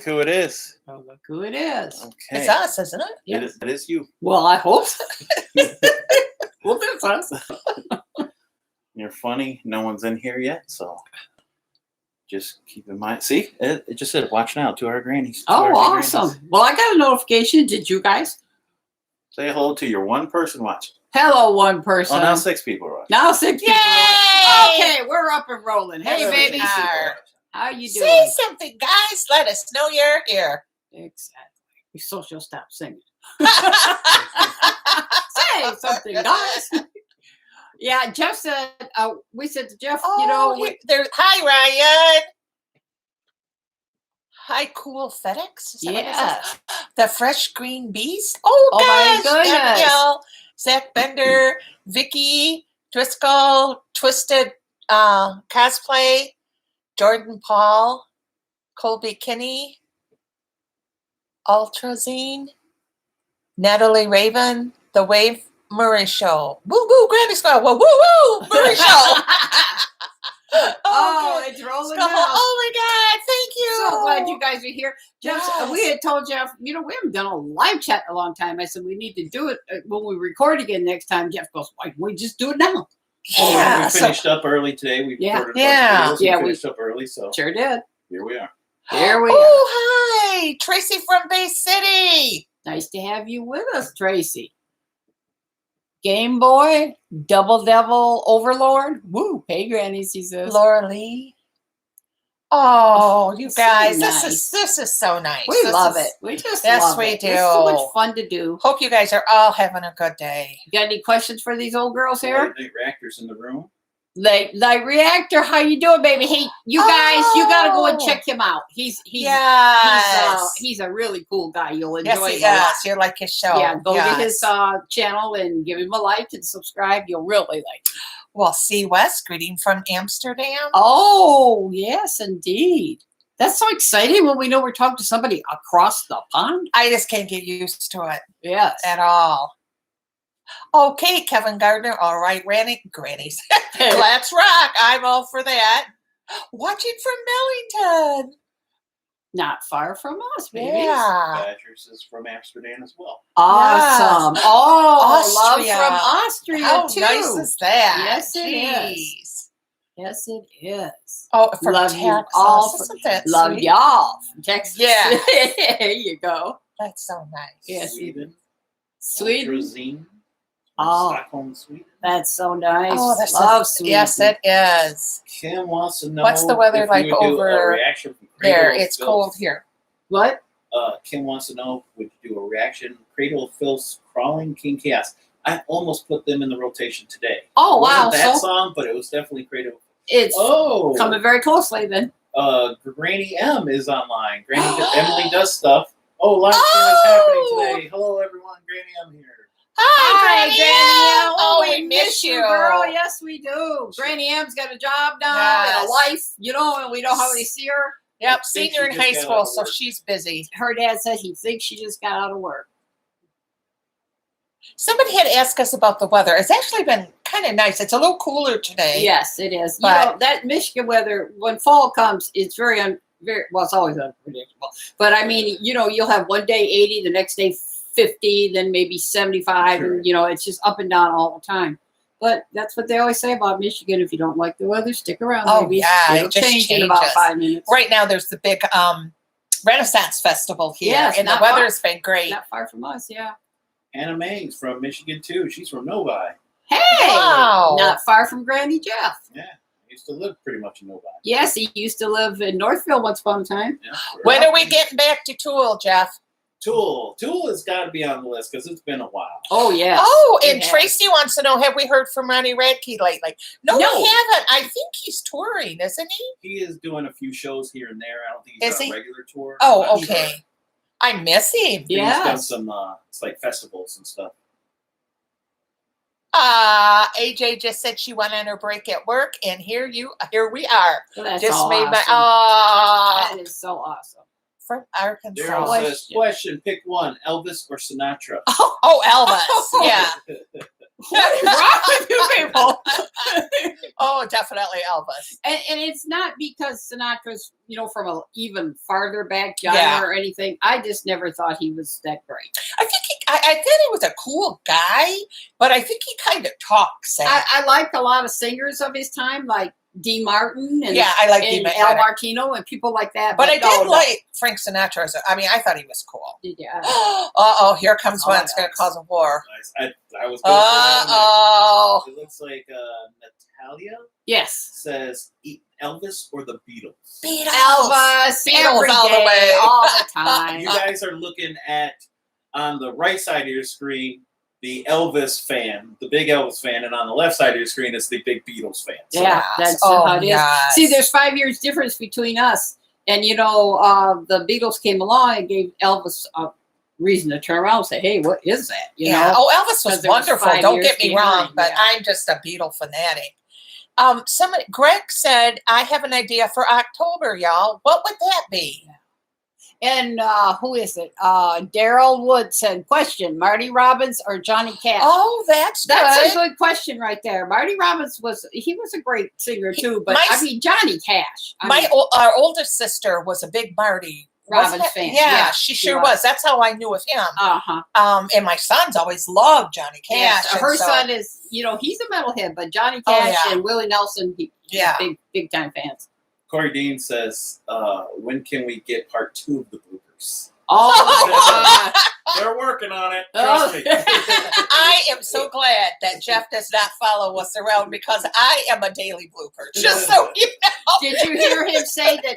who it is. Oh, look who it is. Okay. It's us, isn't it? Yes. It is you. Well, I hope so. Well, that's us. You're funny. No one's in here yet, so just keep in mind. See, it just said, watch now, 2 Hour Grannies. Oh, awesome. Well, I got a notification. Did you guys? Say hello to your one person watching. Hello, one person. Oh, now 6 people are watching. Now 6 people. Yay! Okay, we're up and rolling. Hey, Yes, we baby. are. How you doing? Say something, guys. Let us know you're here. Exactly. So she'll stop singing. Say something, guys. Yeah, Jeff said, we said to Jeff, Oh, you know, hi, Ryan. Hi, Cool FedEx. Is that what it yeah. says? The Fresh Green Beast. Oh, Oh, my gosh. goodness. Danielle, Zach Bender, Vicky, Driscoll, Twisted Cosplay, Jordan Paul, Colby Kinney, Ultrazine, Natalie Raven, The Wave Murray Show. Woo woo, Granny Squad. Woo woo woo, Murray Show. Oh, good. it's rolling Skull. out. Oh my God, thank you. So glad you guys are here. Jeff, Yes. we had told Jeff, you know, we haven't done a live chat in a long time. I said, we need to do it when we record again next time. Jeff goes, why don't we just do it now? Yeah, we finished up early today. We Yeah. recorded a Yeah. bunch of videos. Yeah, We we- finished up early, so Sure did. here we are. Here we are. Oh, hi, Tracy from Bay City. Nice to have you with us, Tracy. Game Boy, Double Devil Overlord. Woo, hey, Grannies, he says. Laura Lee. Oh, you So guys, nice. this is so nice. We This love is- it. We just Yes, love we it. It's so do. much fun to do. Hope you guys are all having a good day. You got any questions for these old girls here? Late reactors in the room. Like Reactor, how you doing, baby? Hey, you guys, you gotta go and check him out. He's Yes. he's a really cool guy. You'll enjoy Yes, him he a lot. is. You're like his show. Yeah, go Yes. to his channel and give him a like and subscribe. You'll really like it. Well, C. West, greeting from Amsterdam. Oh, yes, indeed. That's so exciting when we know we're talking to somebody across the pond. I just can't get used to it Yes. at all. Okay, Kevin Gardner. All right, Grannies. Let's rock. I'm all for that. Watching from Millington. Not far from us, baby. Yeah. Badgers is from Amsterdam as well. Awesome. Oh, Austria. love from Austria, How too. nice is that? Yes, it Jeez. is. Yes, it is. Oh, from Love you Texas. all Isn't that Love sweet? y'all from Texas. Yeah. There you go. That's so nice. Yes. Sweden. Sweden. Ultrazine. Oh. Stockholm, Sweden. That's so nice. Oh, that's love so, Sweden. yes, it is. Kim wants to know What's the weather if like we would do over a reaction from There, Cradle of it's Filth. cold here. What? Kim wants to know, would you do a reaction? Cradle of Filth's Crawling King Chaos. I almost put them in the rotation today. Oh, It wasn't wow. that So song, but it was definitely Cradle. it's Oh, coming very closely then. Granny M is online. Emily does stuff. Oh, live stream is happening today. Hello, everyone. Granny M here. Hi, Granny. Granny M. Oh, we miss you. girl. Yes, we do. Granny M's got a job now and Yes. a life, you know, and we don't hardly see her. Yep, I think senior she in high just got out school, of so work. she's busy. Her dad said he thinks she just got out of work. Somebody had asked us about the weather. It's actually been kind of nice. It's a little cooler today. Yes, it is. But- You know, that Michigan weather, when fall comes, it's very, well, it's always unpredictable. But I mean, you know, you'll have one day 80, the next day 50, then maybe 75. Sure. And, you know, it's just up and down all the time. But that's what they always say about Michigan. If you don't like the weather, stick around. Oh, maybe. yeah, It'll it just change in about changes. 5 minutes. Right now, there's the big Renaissance Festival here, Yes, and the not far. weather's been great. Not far from us, yeah. Anna May's from Michigan, too. She's from Novi. Hey! Wow. Not far from Granny Jeff. Yeah. Used to live pretty much in Novi. Yes, he used to live in Northville once upon a time. Yeah, When are we getting back to Tool, Jeff? Tool has got to be on the list because it's been a while. Oh, yes. Oh, and It has. Tracy wants to know, have we heard from Ronnie Radke lately? No, No. we haven't. I think he's touring, isn't he? He is doing a few shows here and there. I don't think he's Is on he? a regular tour. Oh, I'm not okay. sure. I miss him. But He's done Yes. some it's like festivals and stuff. AJ just said she went on her break at work, and here we are. That's Just all made my awesome. That is so awesome. from Arkansas. Daryl says, Question. question, pick one, Elvis or Sinatra? Oh, Elvis. Yeah. What is wrong with you people? Oh, definitely Elvis. And it's not because Sinatra's, from a even farther back genre Yeah. or anything. I just never thought he was that great. I think I thought he was a cool guy, but I think he kind of talks. Sad. I liked a lot of singers of his time, like Dee Martin and, Yeah, I like Dee and Martin. Al Martino and people like that. But I did no. like Frank Sinatra. I thought he was cool. Yeah. Uh-oh, here comes Oh, one. It's going to cause a war. Nice. I was going Uh-oh. It looks like Natalia Yes. says Elvis or the Beatles. Elvis, Beatles every all the day, way. all the time. You guys are looking at, on the right side of your screen, the Elvis fan, the big Elvis fan, and on the left side of your screen is the big Beatles fan. So Yeah, that's Oh, how it is. yes. See, there's 5 years difference between us. And, the Beatles came along and gave Elvis a reason to turn around and say, hey, what is that? You know? Oh, Elvis was 'Cause there was wonderful. 5 Don't years get me behind, wrong, but yeah. I'm just a Beatle fanatic. Greg said, I have an idea for October, y'all. What would that be? And who is it? Daryl Wood said, question, Marty Robbins or Johnny Cash? Oh, that's That's good. a good question right there. Marty Robbins was a great singer too, but Johnny Cash. Our oldest sister was a big Marty Robbins wasn't it? fan. Yeah, Yeah, she she sure was. was. That's how I knew of him. Uh-huh. And my sons always loved Johnny Cash. Yes, and her so- son is, he's a metalhead, but Johnny Oh, Cash yeah. and Willie Nelson, Yeah. big time fans. Corey Dean says, when can we get part 2 of the bloopers? Oh my God. They're working on it. Trust me. I am so glad that Jeff does not follow us around because I am a daily blooper. Just so you know. Did you hear him say that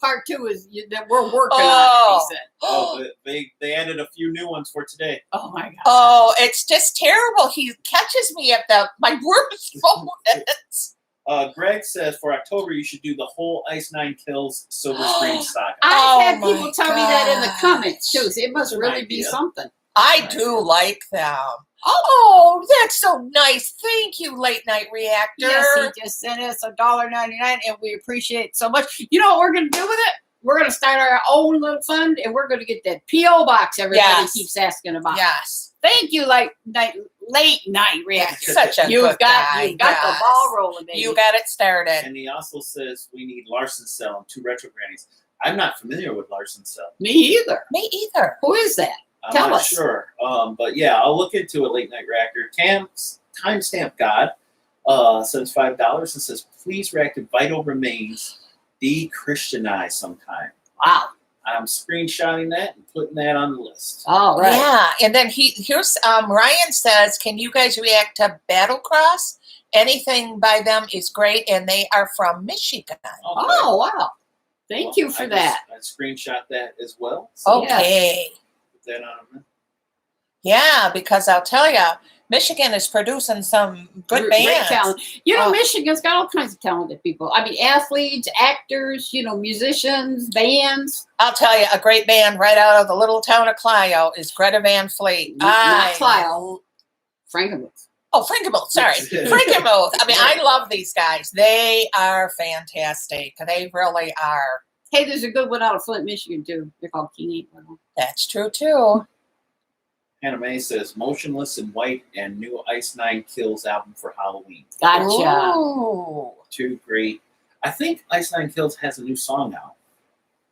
part 2 is that we're working on Oh. it? He said. Oh, they added a few new ones for today. Oh my God. Oh, it's just terrible. He catches me at my worst moments. Greg says for October you should do the whole Ice Nine Kills Silver Screen saga. I've had Oh people my tell me that in the gosh. comments too. So it must That's an really be idea. something. I do like them. Oh, that's so nice. Thank you, Late Night Reactor. Yes, he just sent us $1.99 and we appreciate it so much. You know what we're going to do with it? We're going to start our own little fund and we're going to get that P.O. box everybody Yes. keeps asking about. Yes. Thank you, Late Night Reactor. Such a You've good got guy. the Yes. ball rolling, baby. You got it started. And he also says we need Larson Cell and 2 retro grannies. I'm not familiar with Larson Cell. Me either. Me either. Who is that? I'm Tell not us. sure. But yeah, I'll look into it. Late Night Reactor. Timestamp God sends $5 and says, please reactive vital remains de-Christianized sometime. Wow. I'm screenshotting that and putting that on the list. All right. Yeah, and then here's Ryan says, can you guys react to Battlecross? Anything by them is great, and they are from Michigan. Oh, wow. Thank you for I that. I screenshot that as well. So Okay. put that on. Yeah, because I'll tell you, Michigan is producing some good Great bands. talent. Oh. Michigan's got all kinds of talented people. I mean, athletes, actors, musicians, bands. I'll tell you, a great band right out of the little town of Clio is Greta Van Fleet. Not Clio. Frankenmuth. Oh, Frankenmuth, sorry. Frankenmuth. I mean, I love these guys. They are fantastic. They really are. Hey, there's a good one out of Flint, Michigan, too. They're called King 8. That's true, too. Hannah May says Motionless in White and new Ice Nine Kills album for Halloween. Gotcha. Ooh. 2 great. I think Ice Nine Kills has a new song out.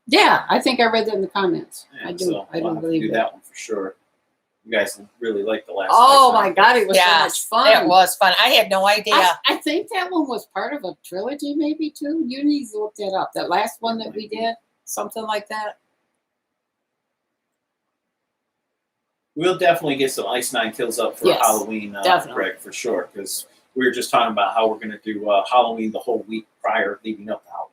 Yeah, I think I read that in the comments. Yeah, I do. so I we'll do have to believe do that. that one for sure. You guys really like the last. Oh, Ice my Nine God. Kills. It was Yes, so much fun. it was fun. I had no idea. I think that one was part of a trilogy, maybe, too. You need to look that up. That last one that we did, something like that. We'll definitely get some Ice Nine Kills up for Yes, Halloween, definitely. Greg, for sure. Because we were just talking about how we're going to do Halloween the whole week prior, leading up to Halloween.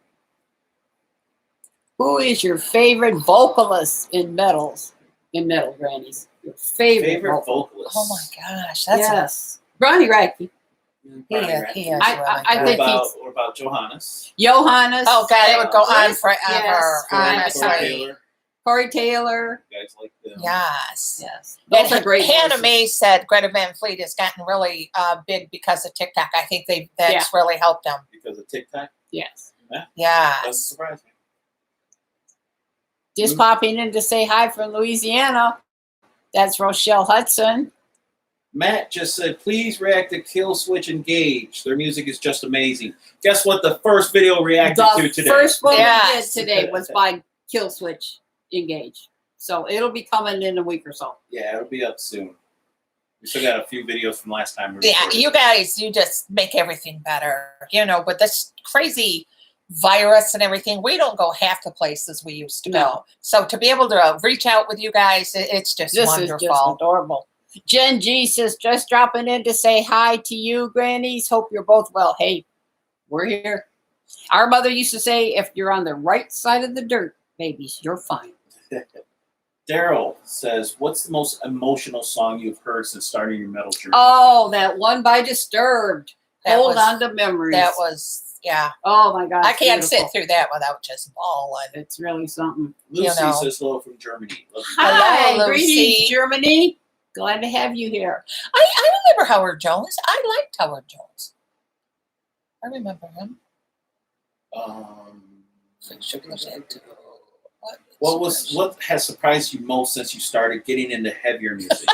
Who is your favorite vocalist in metal, Grannies? Your favorite vocalist. Oh, my gosh. That's Yes. Ronnie Radke. He is really I good. think What about Johannes? Johannes. Oh, God, it would go on Yes, forever. yes. Honestly. Corey Taylor. Corey Taylor. You guys like them? Yes. Yes. Those are great Hannah voices. May said Greta Van Fleet has gotten really big because of TikTok. I think that's really helped them. Because of TikTok? Yes. Doesn't Yes. surprise me. Just popping in to say hi from Louisiana. That's Rochelle Hudson. Matt just said, please react to Kill Switch Engage. Their music is just amazing. Guess what the first video reacted to today? The first one Yes. we did today was by Kill Switch Engage. So it'll be coming in a week or so. Yeah, it'll be up soon. We still got a few videos from last time. Yeah, you guys, you just make everything better. You know, with this crazy virus and everything, we don't go half the places we used to go. So to be able to reach out with you guys, it's just wonderful. This is just adorable. Jen G says, just dropping in to say hi to you, Grannies. Hope you're both well. Hey, we're here. Our mother used to say, if you're on the right side of the dirt, babies, you're fine. Daryl says, what's the most emotional song you've heard since starting your metal journey? Oh, that one by Disturbed. Hold was- on to memories. That was, yeah. Oh, my God. I can't beautiful. sit through that without just bawling. It's really something. Lucy you know. says hello from Germany. Love you. Hi, Hello, greetings, Lucy. Germany. Glad to have you here. I remember Howard Jones. I liked Howard Jones. I remember him. What has surprised you most since you started getting into heavier music?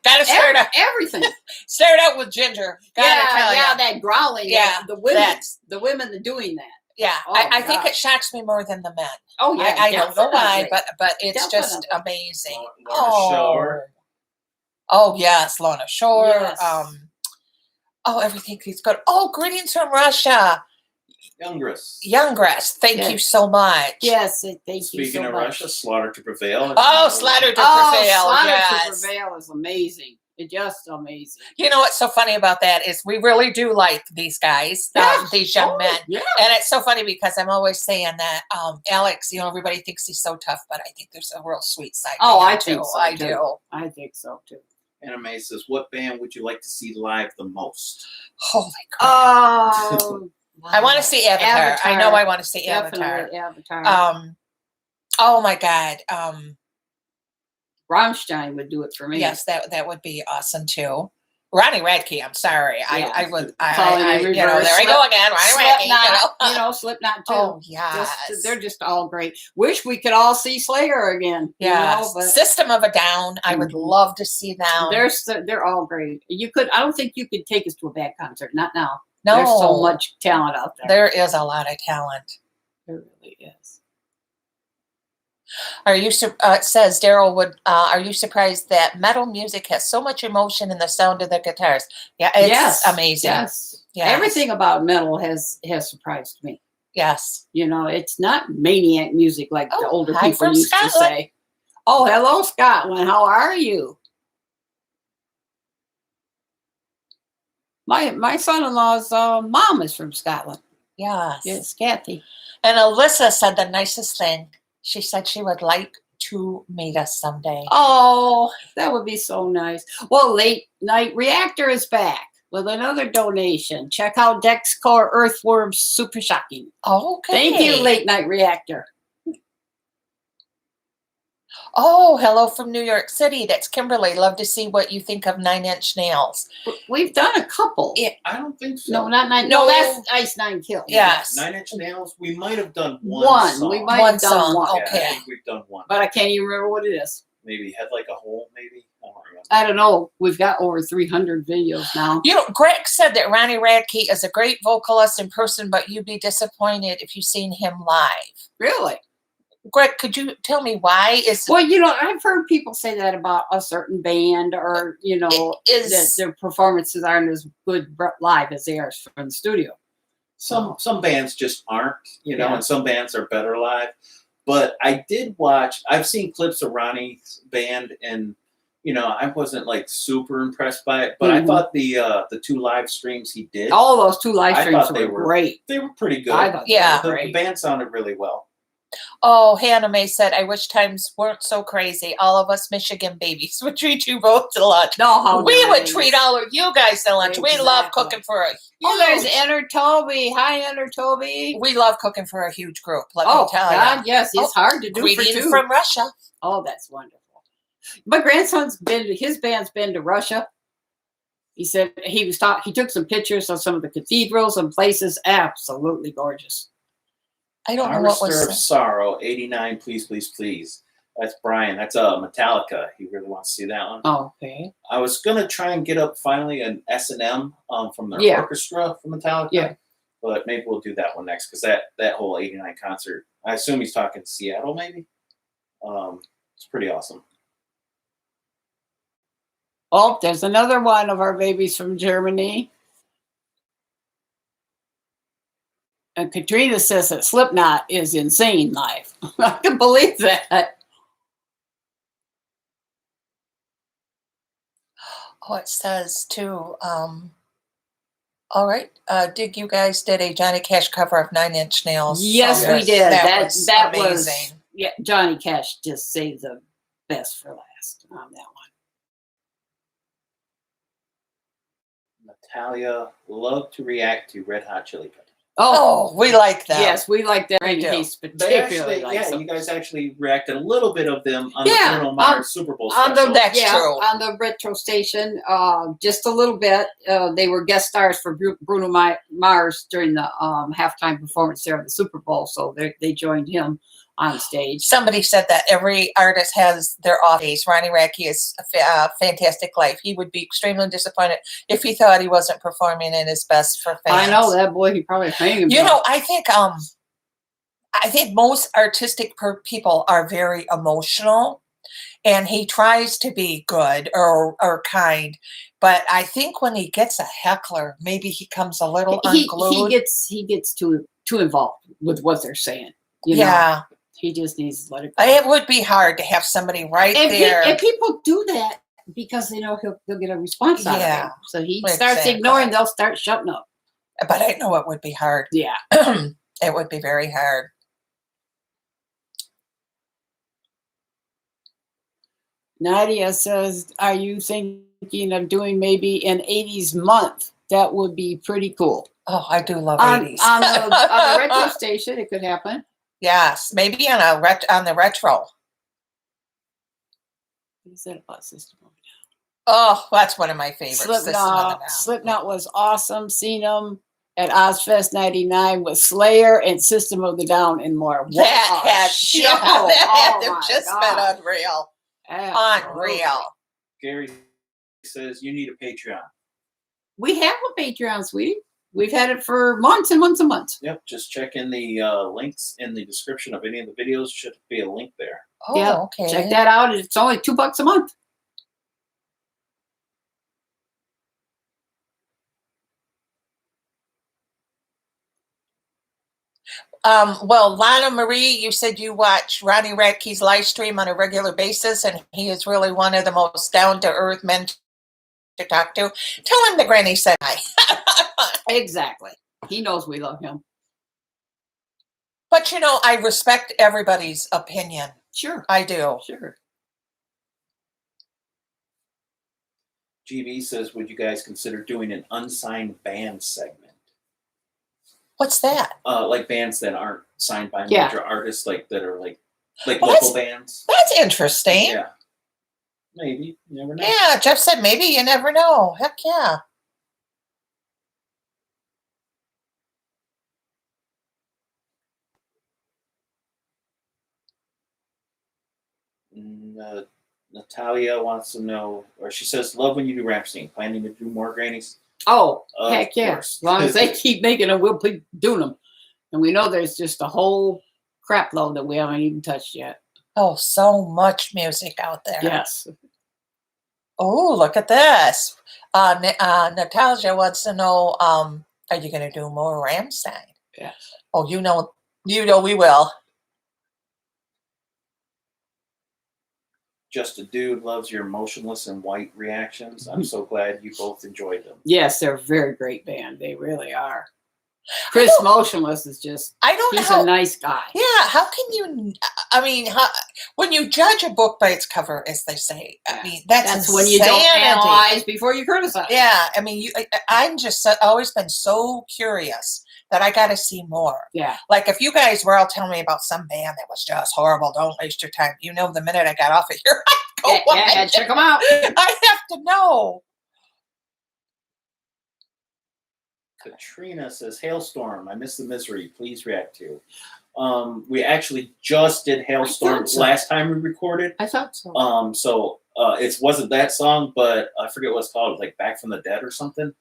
Gotta start out, Everything. start out with Ginger. Gotta tell ya. that growling. Yeah, the women are doing that. Yeah, Oh, I think God. it shocks me more than the men. Oh yeah, I don't know why, definitely. but it's just Definitely. amazing. Lorna Shore. Oh yes, Lorna Shore. Yes. Everything is good. Oh, greetings from Russia, Youngress. Thank you Yes. so much. Yes, thank you Speaking so of much. Russia, Slaughter to Prevail. Oh, Slaughter to Prevail. Slaughter Yes. to Prevail is amazing. It's just amazing. You know what's so funny about that is we really do like these guys, these young men. Yeah. And it's so funny because I'm always saying that Alex, you know, everybody thinks he's so tough, but I think there's a real sweet side. to Oh, him, I too. think so. I too. do. I think so too. Anime says, what band would you like to see live the most? Holy crap. Oh, I want to see Avatar. I know I want to see Avatar. Definitely Avatar. Oh my God. Rammstein would do it for me. Yes, that would be awesome too. Ronnie Radke, I'm sorry. Yeah. I would, Falling in you know, reverse. there we go again. Ronnie Radke, Slipknot, Slipknot too. Oh, yes. They're just all great. Wish we could all see Slayer again. Yeah. But System of a Down. I would love to see them. they're all great. I don't think you could take us to a bad concert. Not now. No. There's so much talent out there. There is a lot of talent. There really is. Are you? It says Daryl would. Are you surprised that metal music has so much emotion in the sound of the guitars? Yeah, it's amazing. Yes. Yes. Everything about metal has surprised me. Yes. You know, it's not maniac music like the older hi people from used to Scotland. say. Oh, hello, Scotland. How are you? My son-in-law's mom is from Scotland. Yes. Yes, Kathy. And Alyssa said the nicest thing. She said she would like to meet us someday. Oh, that would be so nice. Well, Late Night Reactor is back with another donation. Check out Dexcore Earthworms Super Shocking. Okay. Thank you, Late Night Reactor. Oh, hello from New York City. That's Kimberly. Love to see what you think of 9 Inch Nails. We've done a couple. Yeah. I don't think so. No, not nine. No. No, that's Ice Nine Kills. Yes. 9 Inch Nails, we might have done One. song. We might One have done song, one. Yeah, okay. I think we've done one. But I can't even remember what it is. Maybe Head Like a Hole, maybe? I don't remember. I don't know. We've got over 300 videos now. You know, Greg said that Ronnie Radke is a great vocalist in person, but you'd be disappointed if you've seen him live. Really? Greg, could you tell me why? Well, you know, I've heard people say that about a certain band, or you know, that their performances aren't as good live as they are from the studio. Some bands just aren't, you know, Yeah. and some bands are better live. But I did watch, I've seen clips of Ronnie's band, and, you know, I wasn't like super impressed by it, but I thought the 2 live streams he did, All those 2 live I streams thought they were were great. they were pretty good. I thought Yeah. they were the great. band sounded really well. Oh, Hannah Mae said, I wish times weren't so crazy. All of us Michigan babies would treat you both to lunch. No, how We would nice. treat all of you guys to lunch. We love Exactly. cooking for a huge... Oh, there's Enter Toby. Hi, Enter Toby. We love cooking for a huge group, let me Oh, tell God, you. yes. It's hard to do for Greetings 2. from Russia. Oh, that's wonderful. My grandson's his band's been to Russia. He said he took some pictures of some of the cathedrals and places. Absolutely gorgeous. I don't know what Harvester of was... Sorrow, 89, please, please, please. That's Brian. That's Metallica. He really wants to see that one. Oh, okay. I was gonna try and get up finally an S&M from their Yeah. orchestra from Metallica. Yeah. But maybe we'll do that one next because that whole '89 concert. I assume he's talking Seattle, maybe. It's pretty awesome. Oh, there's another one of our babies from Germany. And Katrina says that Slipknot is insane live. I can believe that. Oh, it says too. All right. You guys did a Johnny Cash cover of 9 Inch Nails. Yes, So we did. That was was amazing. yeah. Johnny Cash just saved the best for last on that one. Natalia loved to react to Red Hot Chili Peppers. Oh, we like that. Yes, we like that. We And do. he particularly likes them. You guys actually reacted a little bit of them on Yeah, the Bruno Mars Super Bowl On special. That's true. On the retro station, just a little bit. They were guest stars for Bruno Mars during the halftime performance there of the Super Bowl, so they joined him on stage. Somebody said that every artist has their off days. Ronnie Radke is a fantastic life. He would be extremely disappointed if he thought he wasn't performing in his best for fans. I know that boy. He probably hanging. You know, I think most artistic people are very emotional, and he tries to be good or kind. But I think when he gets a heckler, maybe he comes a little unglued. he gets too involved with what they're saying. You know? Yeah. He just needs to let it go. It would be hard to have somebody right there. And people do that because they know he'll get a response out of Yeah, it. So he exactly. starts ignoring, they'll start shutting up. But I know it would be hard. Yeah. It would be very hard. Nadia says, are you thinking of doing maybe an 80s month? That would be pretty cool. Oh, I do love On 80s. the retro station, it could happen. Yes, maybe on the retro. What is that about System of a Oh, that's one of my favorites. Down? System of a Down. Slipknot was awesome. Seen them at Ozfest 99 with Slayer and System of the Down and more. What That a had, show. yeah, that had Oh to my just God. been unreal. Absolutely. Unreal. Gary says you need a Patreon. We have a Patreon, sweetie. We've had it for months and months and months. Yep, just check in the links in the description of any of the videos. Should be a link there. Oh, Yeah, okay. check that out. It's only $2 a month. Well, Lana Marie, you said you watch Ronnie Radke's live stream on a regular basis, and he is really one of the most down-to-earth men to talk to. Tell him the Granny said hi. Exactly. He knows we love him. But, I respect everybody's opinion. Sure. I do. Sure. GV says, would you guys consider doing an unsigned band segment? What's that? Like bands that aren't signed by Yeah. major artists, like that are like Well, local bands. That's interesting. Yeah, maybe. You never know. Yeah, Jeff said maybe. You never know. Heck yeah. Natalia wants to know, or she says, love when you do Ramstein. Planning to do more Grannies? Oh, Of heck yeah. course. As long as they keep making them, we'll keep doing them. And we know there's just a whole crap load that we haven't even touched yet. Oh, so much music out there. Yes. Oh, look at this. Natalia wants to know, are you going to do more Rammstein? Yes. Oh, you know we will. Just a Dude loves your motionless and white reactions. I'm so glad you both enjoyed them. Yes, they're a very great band. They really are. Chris Motionless is just, I don't know. he's a nice guy. Yeah, how can you, when you judge a book by its cover, as they say, I mean, that's when you don't insanity. analyze before you criticize. Yeah, I mean, I'm just always been so curious that I got to see more. Yeah. Like if you guys were all telling me about some band that was just horrible, don't waste your time. The minute I got off of here, I'd go watch Check them out. I have to know. Katrina says, Hailstorm, I miss the misery. Please react to. We actually just did Hailstorm so. last time we recorded. I thought so. So it wasn't that song, but I forget what it's called, like Back from the Dead or something.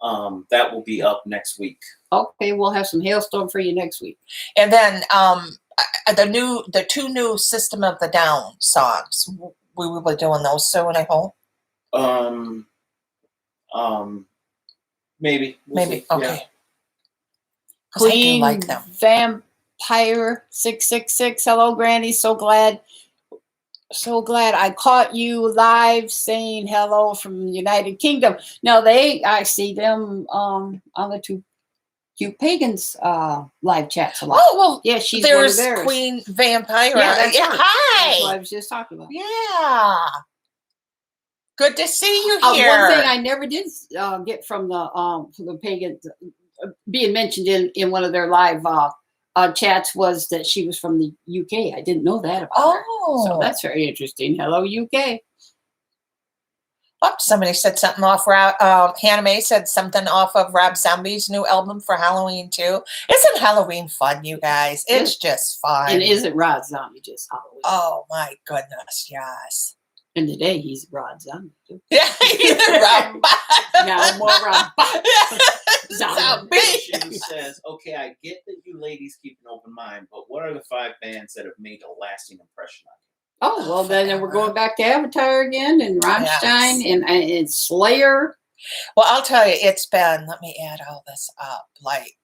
That will be up next week. Okay, we'll have some Hailstorm for you next week. And then the two new System of the Down songs. We will be doing those soon, I hope. Maybe. We'll Maybe. see. Okay. Yeah. 'Cause I do Queen like them. Vampire 666. Hello, Granny. So glad I caught you live saying hello from United Kingdom. No, I see them on the two Cute Pagans live chats a lot. Oh, well, yeah, she's there's one of theirs. Queen Vampire. Yeah, that's her. Hi. That's what I was just talking about. Yeah. Good to see you One here. thing I never did get from the Pagans being mentioned in one of their live chats was that she was from the UK. I didn't know that about her. So that's very interesting. Hello, UK. Oh, somebody said something off. Hannah Mae said something off of Rob Zombie's new album for Halloween too. Isn't Halloween fun, you guys? It's just fun. And isn't Rod Zombie just Halloween? Oh my goodness, yes. And today he's Rod Zombie too. Yeah, Rob. Now more Rod Zombie. She says, okay, I get that you ladies keep an open mind, but what are the 5 bands that have made a lasting impression on you? Oh, well, then we're going back to Avatar again, and Rammstein, and Slayer. Well, I'll tell you, it's been, let me add all this up, like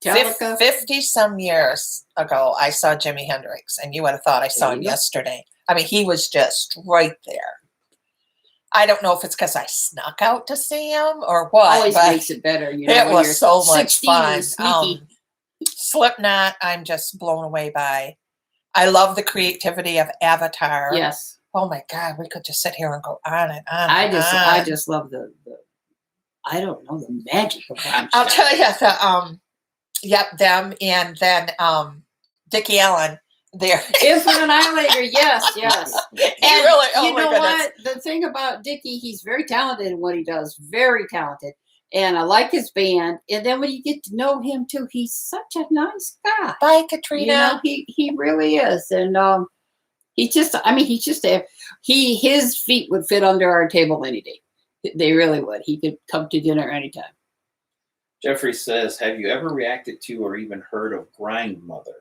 50 some years ago, I saw Jimi Hendrix, and you would have thought I saw him yesterday. I mean, he was just right there. I don't know if it's because I snuck out to see him or what. Always but makes it better. You know, it was so much 16 fun. and sneaky. Slipknot, I'm just blown away by. I love the creativity of Avatar. Yes. Oh my God, we could just sit here and go on and on. I just love the I don't know, the magic of Rammstein. I'll tell you, them, and then Dickie Allen. There, Infinite Annihilator, yes. And really, oh you my know goodness. what? The thing about Dickie, he's very talented in what he does. Very talented. And I like his band. And then when you get to know him too, he's such a nice guy. Bye, Katrina. You know, he really is. And his feet would fit under our table any day. They really would. He could come to dinner anytime. Jeffrey says, have you ever reacted to or even heard of Grindmother?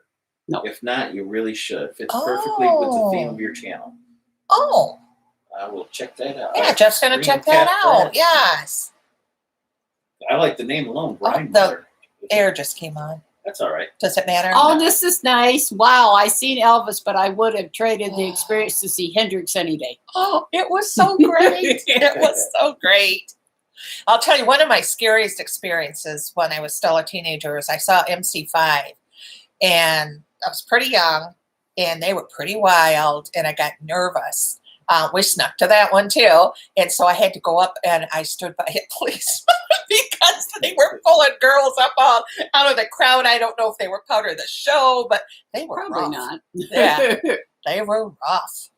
No. If not, you really should. Fits perfectly with the theme of your channel. Oh. I will check that out. Yeah, Jeff's going to check that out. Yes. I like the name alone, Grindmother. The air just came on. That's all right. Does it matter? Oh, this is nice. Wow, I seen Elvis, but I would have traded the experience to see Hendrix any day. Oh, it was so great. It was so great. I'll tell you, one of my scariest experiences when I was still a teenager is I saw MC5, and I was pretty young, and they were pretty wild, and I got nervous. We snuck to that one too, and so I had to go up, and I stood by a policeman because they were pulling girls up all out of the crowd. I don't know if they were part of the show, but they were Probably rough. not. Yeah, they were rough.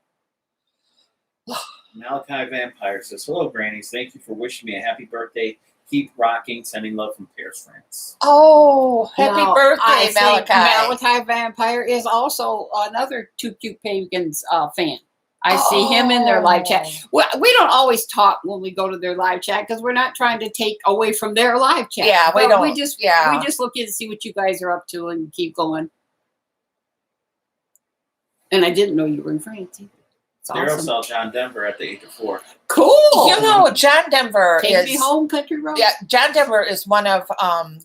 Malachi Vampire says, hello, Grannies. Thank you for wishing me a happy birthday. Keep rocking. Sending love from Paris, France. Oh, happy Now, birthday, I think Malachi. Malachi Vampire is also another Two Cute Pagans fan. I see him in their live chat. Well, we don't always talk when we go to their live chat because we're not trying to take away from their live chat. Yeah, we But don't. We just look in to see what you guys are up to and keep going. And I didn't know you were in France either. It's Daryl awesome. saw John Denver at the age of 4. Cool. You know, John Denver Take me home, country road. Yeah, John Denver is one of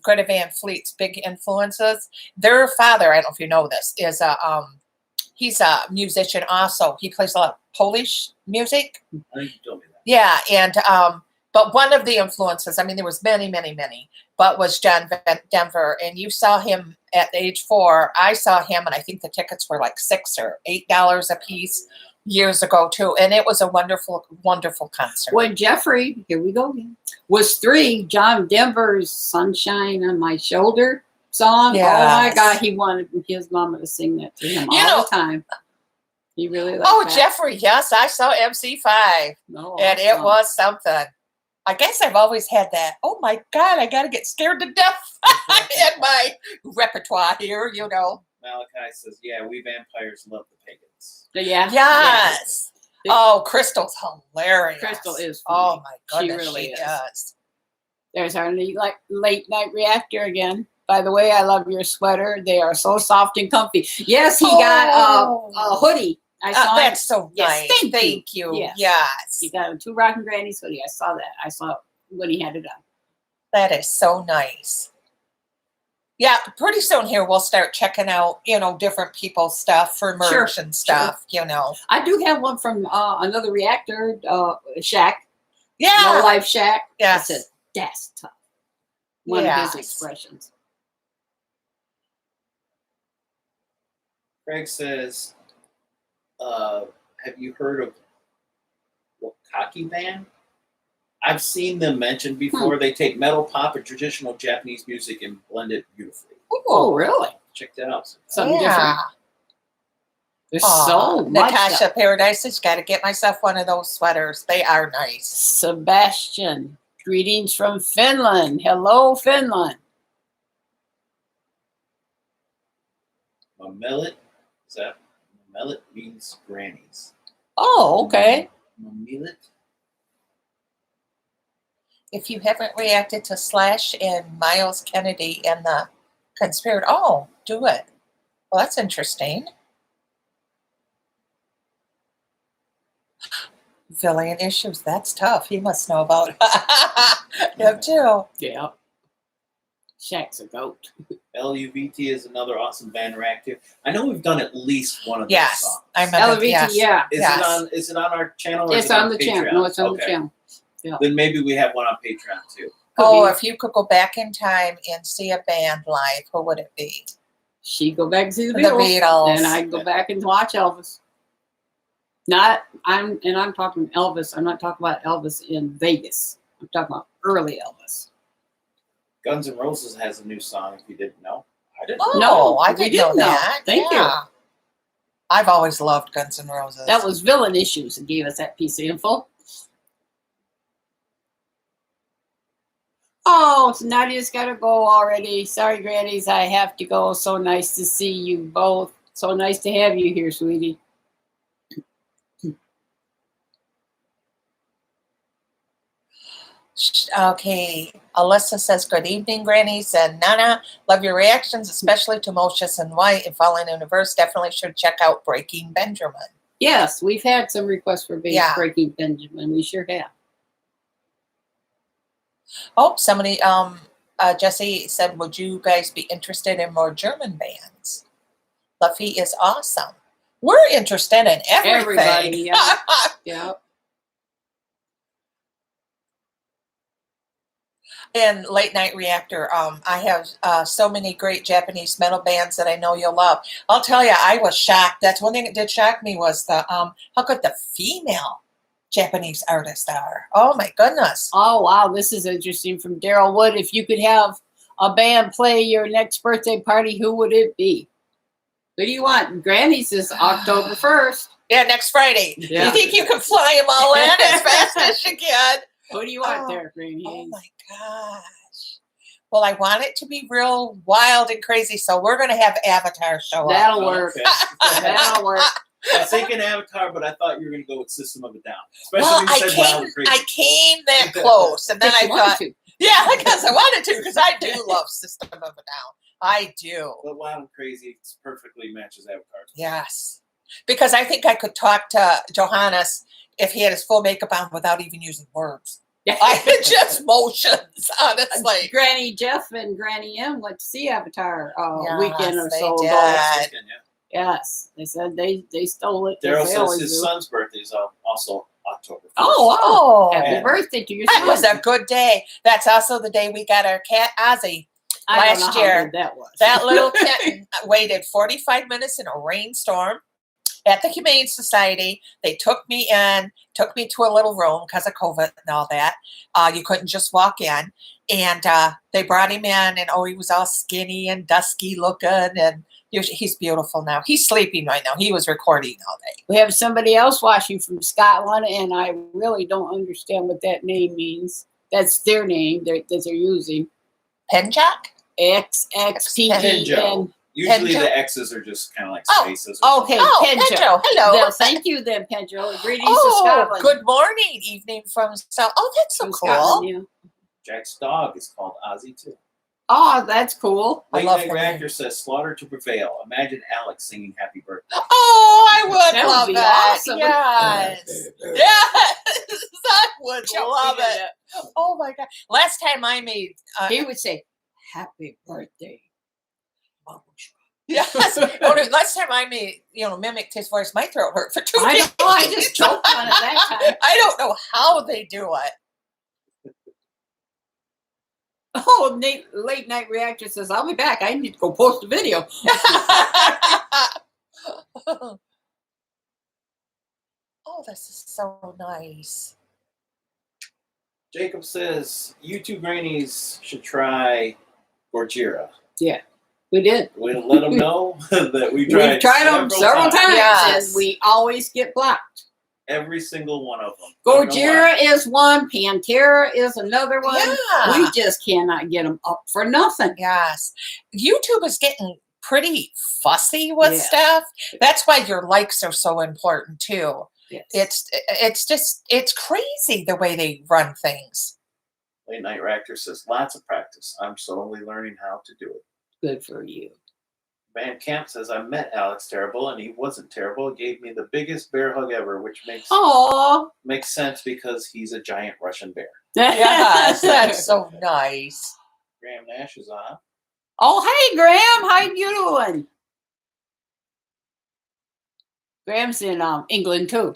Greta Van Fleet's big influences. Their father, I don't know if you know this, is he's a musician also. He plays a lot of Polish music. I think you told me that. Yeah, and but one of the influences, I mean, there was many, but was John Denver. And you saw him at age 4. I saw him, and I think the tickets were like $6 or $8 a piece years ago too. And it was a wonderful, wonderful concert. When Jeffrey, here we go again, was 3, John Denver's "Sunshine on My Shoulder" song. Yes. Oh my God, he wanted his mama to sing that to him all the time. He really liked that. Jeffrey, yes, I saw MC5, and it was something. I guess I've always had that, oh my God, I got to get scared to death in my repertoire here, you know. Malachi says, yeah, we vampires love the pagans. Yeah. Yes. Yeah. Oh, Crystal's hilarious. Crystal is Oh funny. my She goodness, really she is. does. There's our late night reactor again. By the way, I love your sweater. They are so soft and comfy. Yes, he got a hoodie. I saw it. That's so Yes, nice. Thank you. Yes. Yes. He got a 2 Rockin' Grannies hoodie. I saw that. I saw it when he had it on. That is so nice. Yeah, pretty soon here we'll start checking out, different people's stuff for merch and stuff, I do have one from another reactor, Shaq. Yeah. No Life Shaq. Yes. It says, that's tough. One of his expressions. Craig says, have you heard of Wakaki Band? I've seen them mentioned before. They take metal, pop, and traditional Japanese music and blend it beautifully. Oh, really? Check that out. Something different. There's so much. Natasha Paradise has got to get myself one of those sweaters. They are nice. Sebastian, greetings from Finland. Hello, Finland. Mamelit, Mamelit means grannies. Oh, okay. Mamelit. If you haven't reacted to Slash and Miles Kennedy and the conspirator, oh, do it. Well, that's interesting. Villain issues, that's tough. He must know about them too. Yeah. Shaq's a goat. LUVT is another awesome band reactive. I know we've done at least one of those Yes, songs. I remember. LVT, Yes. yeah. Is it on our channel? Or It's is it on the channel. Patreon? No, it's on the Okay. channel. Yeah. Then maybe we have one on Patreon too. Oh, if you could go back in time and see a band live, who would it be? She'd go back and see the The Beatles. Beatles. And I'd go back and watch Elvis. I'm talking Elvis. I'm not talking about Elvis in Vegas. I'm talking about early Elvis. Guns N' Roses has a new song, if you didn't know. I didn't Oh, know. No, I we didn't didn't know know. that. Thank you. I've always loved Guns N' Roses. That was Villain Issues that gave us that piece of info. Oh, so Nadia's got to go already. Sorry, Grannies, I have to go. So nice to see you both. So nice to have you here, sweetie. Okay. Alyssa says, good evening, Grannies and Nana. Love your reactions, especially to Moshes and White and Fallen Universe. Definitely should check out Breaking Benjamin. Yes, we've had some requests for Yeah. Breaking Benjamin. We sure have. Oh, somebody, Jesse said, would you guys be interested in more German bands? Luffy is awesome. We're interested in everything. Everybody, yeah. Yeah. And Late Night Reactor, I have so many great Japanese metal bands that I know you'll love. I'll tell you, I was shocked. That's one thing that did shock me was the how good the female Japanese artists are. Oh my goodness. Oh, wow. This is interesting from Daryl Wood. If you could have a band play your next birthday party, who would it be? Who do you want? Grannies is October 1st. Yeah, next Friday. Yeah. You think you can fly them all in as fast as you can? Who do you want there, Grannies? Oh my gosh. Well, I want it to be real wild and crazy, so we're going to have Avatar show up. That'll work. Okay. That'll work. I was thinking Avatar, but I thought you were going to go with System of a Down. Especially Well, when you said Wild and Crazy. I came that close, and then I thought, yeah, because I wanted to, because I do love System of a Down. I do. But Wild and Crazy perfectly matches Avatar. Yes. Because I think I could talk to Johannes if he had his full makeup on without even using words. I just motions, honestly. Granny Jeff and Granny M went to see Avatar Yes, weekend or they so did. ago. Yes, they said they stole it. Daryl They says always his do. son's birthday is also October 1st. Oh, wow. Oh, Happy Yeah. birthday to your that son. was a good day. That's also the day we got our cat, Ozzy. I don't know last how year. good that was. That little kitten waited 45 minutes in a rainstorm at the Humane Society. They took me to a little room because of COVID and all that. You couldn't just walk in. And they brought him in, and he was all skinny and dusky looking, and he's beautiful now. He's sleeping right now. He was recording all day. We have somebody else watching from Scotland, and I really don't understand what that name means. That's their name that they're using. Penjack? XXPEN. Usually Penjo? the X's are just kind of like Oh, spaces. or Okay, Oh, Penjo. Penjo, hello. Well, thank you then, Penjo. Greetings to Oh, Scotland. good morning, evening from South. Oh, that's so From cool. Scotland, yeah. Jack's dog is called Ozzy too. Oh, that's cool. I Late love Night him. Reactor says Slaughter to Prevail. Imagine Alex singing Happy Birthday. Oh, I would That would love be that. awesome. Yes. Yes. I would love Choking it. Oh my God. Last time I made, He would say, "Happy birthday." yes. Oh, no, last time I made, mimicked his voice, my throat hurt for 2 I weeks. know, I just choked on it that time. I don't know how they do it. Oh, Late Night Reactor says, "I'll be back. I need to go post a video." Oh, this is so nice. Jacob says you two grannies should try Gorgira. We did. We'll let them know that we We've tried them several times, Yes. and we always get blocked. Every single one of them. Don't know Gojira why. is one. Pantera is another one. Yeah. We just cannot get them up for nothing. Yes. YouTube is getting pretty fussy with Yeah. stuff. That's why your likes are so important too. Yes. It's crazy the way they run things. Late Night Reactor says lots of practice. I'm slowly learning how to do it. Good for you. Van Camp says I met Alex Terrible and he wasn't terrible. He gave me the biggest bear hug ever, which Oh, makes sense because he's a giant Russian bear. Yes, that's so nice. Graham Nash is on. Oh, hey, Graham. How you doing? Graham's in England, too.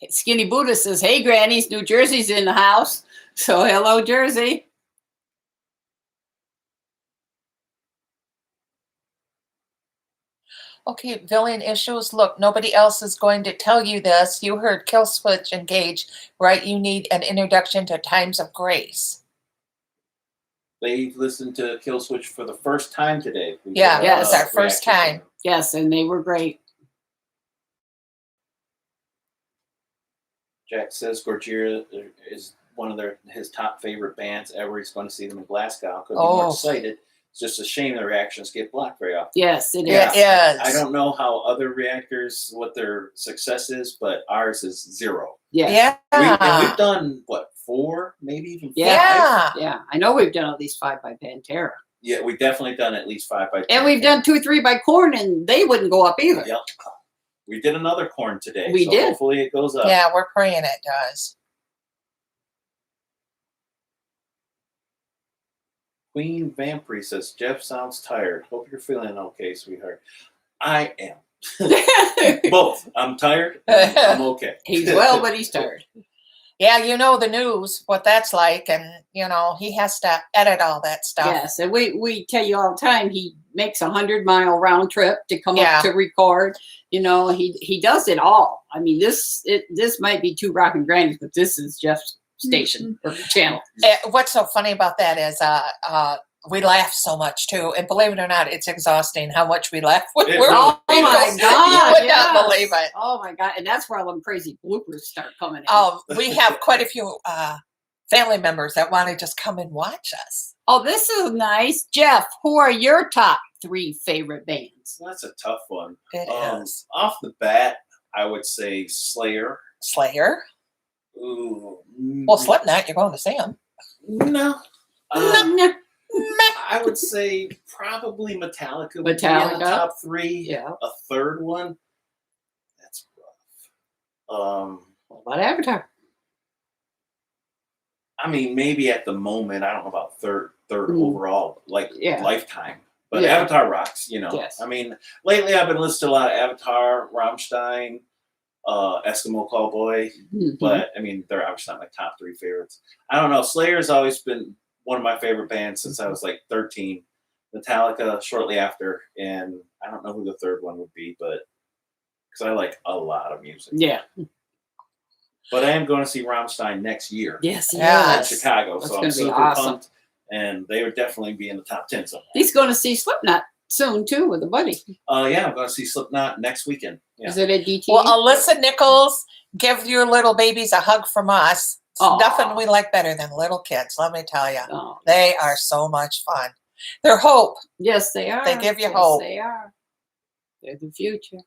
Skinny Buddha says, "Hey, Grannies, New Jersey's in the house." So, hello, Jersey. Okay, villain issues. Look, nobody else is going to tell you this. You heard Kill Switch engage, right? You need an introduction to Times of Grace. They've listened to Kill Switch for the first time today. We Yeah, did, yes, our first reaction. time. Yes, and they were great. Jack says Gorgira is one of his top favorite bands ever. He's going to see them in Glasgow. Could be more Oh. excited. It's just a shame the reactions get blocked very often. Yes, it is. It is. I don't know how other reactors, what their success is, but ours is 0. Yes. Yeah. And we've done, what, 4, maybe even 5? Yeah. Yeah, I know we've done at least 5 by Pantera. Yeah, we've definitely done at least 5 by 10. And we've done 2 or 3 by Korn, and they wouldn't go up either. Yep. We did another corn today. We so did. Hopefully it goes up. Yeah, we're praying it does. Queen Vampire says, Jeff sounds tired. Hope you're feeling okay, sweetheart. I am. Both. I'm tired. I'm okay. He's well, but he's tired. Yeah, you know the news, what that's like, and he has to edit all that stuff. Yes, and we tell you all the time, he makes a 100-mile round trip to come Yeah. up to record. He does it all. I mean, this might be 2 Rockin' Grannies, but this is Jeff's station or channel. What's so funny about that is we laugh so much too, and believe it or not, it's exhausting how much we laugh when It we're really Oh my you God! would yes. not believe it. Oh my God! And that's where all them crazy bloopers start coming in. We have quite a few family members that want to just come and watch us. Oh, this is nice, Jeff. Who are your top 3 favorite bands? Well, that's a tough one. It is Off the bat, I would say Slayer. Slayer. Ooh. Well, Slipknot, you're going to see them. No. Nah. I would say probably Metallica would be in Metallica. the top 3. Yeah. A third one, that's rough. What about Avatar? I mean, maybe at the moment, I don't know about third overall, Yeah. lifetime. But Yeah. Avatar rocks, Yes. I mean, lately I've been listening to a lot of Avatar, Rammstein, Eskimo Callboy. Mhm. But, I mean, they're obviously not my top 3 favorites. I don't know. Slayer's always been one of my favorite bands since I was like 13. Metallica shortly after. And I don't know who the third one would be, but because I like a lot of music. Yeah. But I am going to see Rammstein next year Yes, Yeah. in yes. Chicago. That's So I'm gonna be super awesome. pumped. And they would definitely be in the top 10 somewhere. He's going to see Slipknot soon too with a buddy. Yeah, I'm going to see Slipknot next weekend. Yeah. Is it a DT? Well, Alyssa Nichols, give your little babies a hug from us. It's Aw. nothing we like better than little kids, let me tell you. Oh. They are so much fun. They're hope. Yes, they are. They give you yes, hope. They are. They're the future.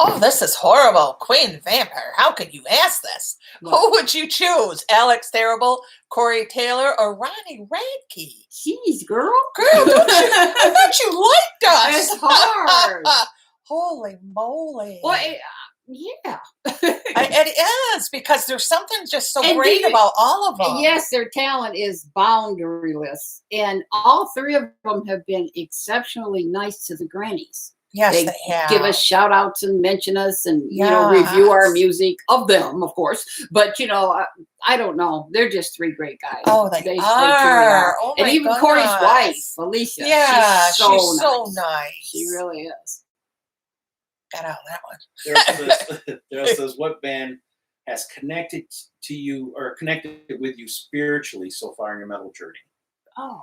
Oh, this is horrible. Queen Vampire. How could you ask this? What? Who would you choose? Alex Terrible, Corey Taylor, or Ronnie Radke? Jeez, girl. Girl, I thought you liked us. It's hard. Holy moly. Well, yeah. It is, because there's something just so And great about all of them. Yes, their talent is boundaryless, and all three of them have been exceptionally nice to the Grannies. Yes, They they have. give us shout outs and mention us and, review our music of them, of course. But, I don't know. They're just three great guys. Oh, they truly are. Oh, and my even Corey's goodness. wife, Alicia. Yeah, she's so nice. nice. She really is. Got out that one. Daryl says, what band has connected to you or connected with you spiritually so far in your metal journey? Oh,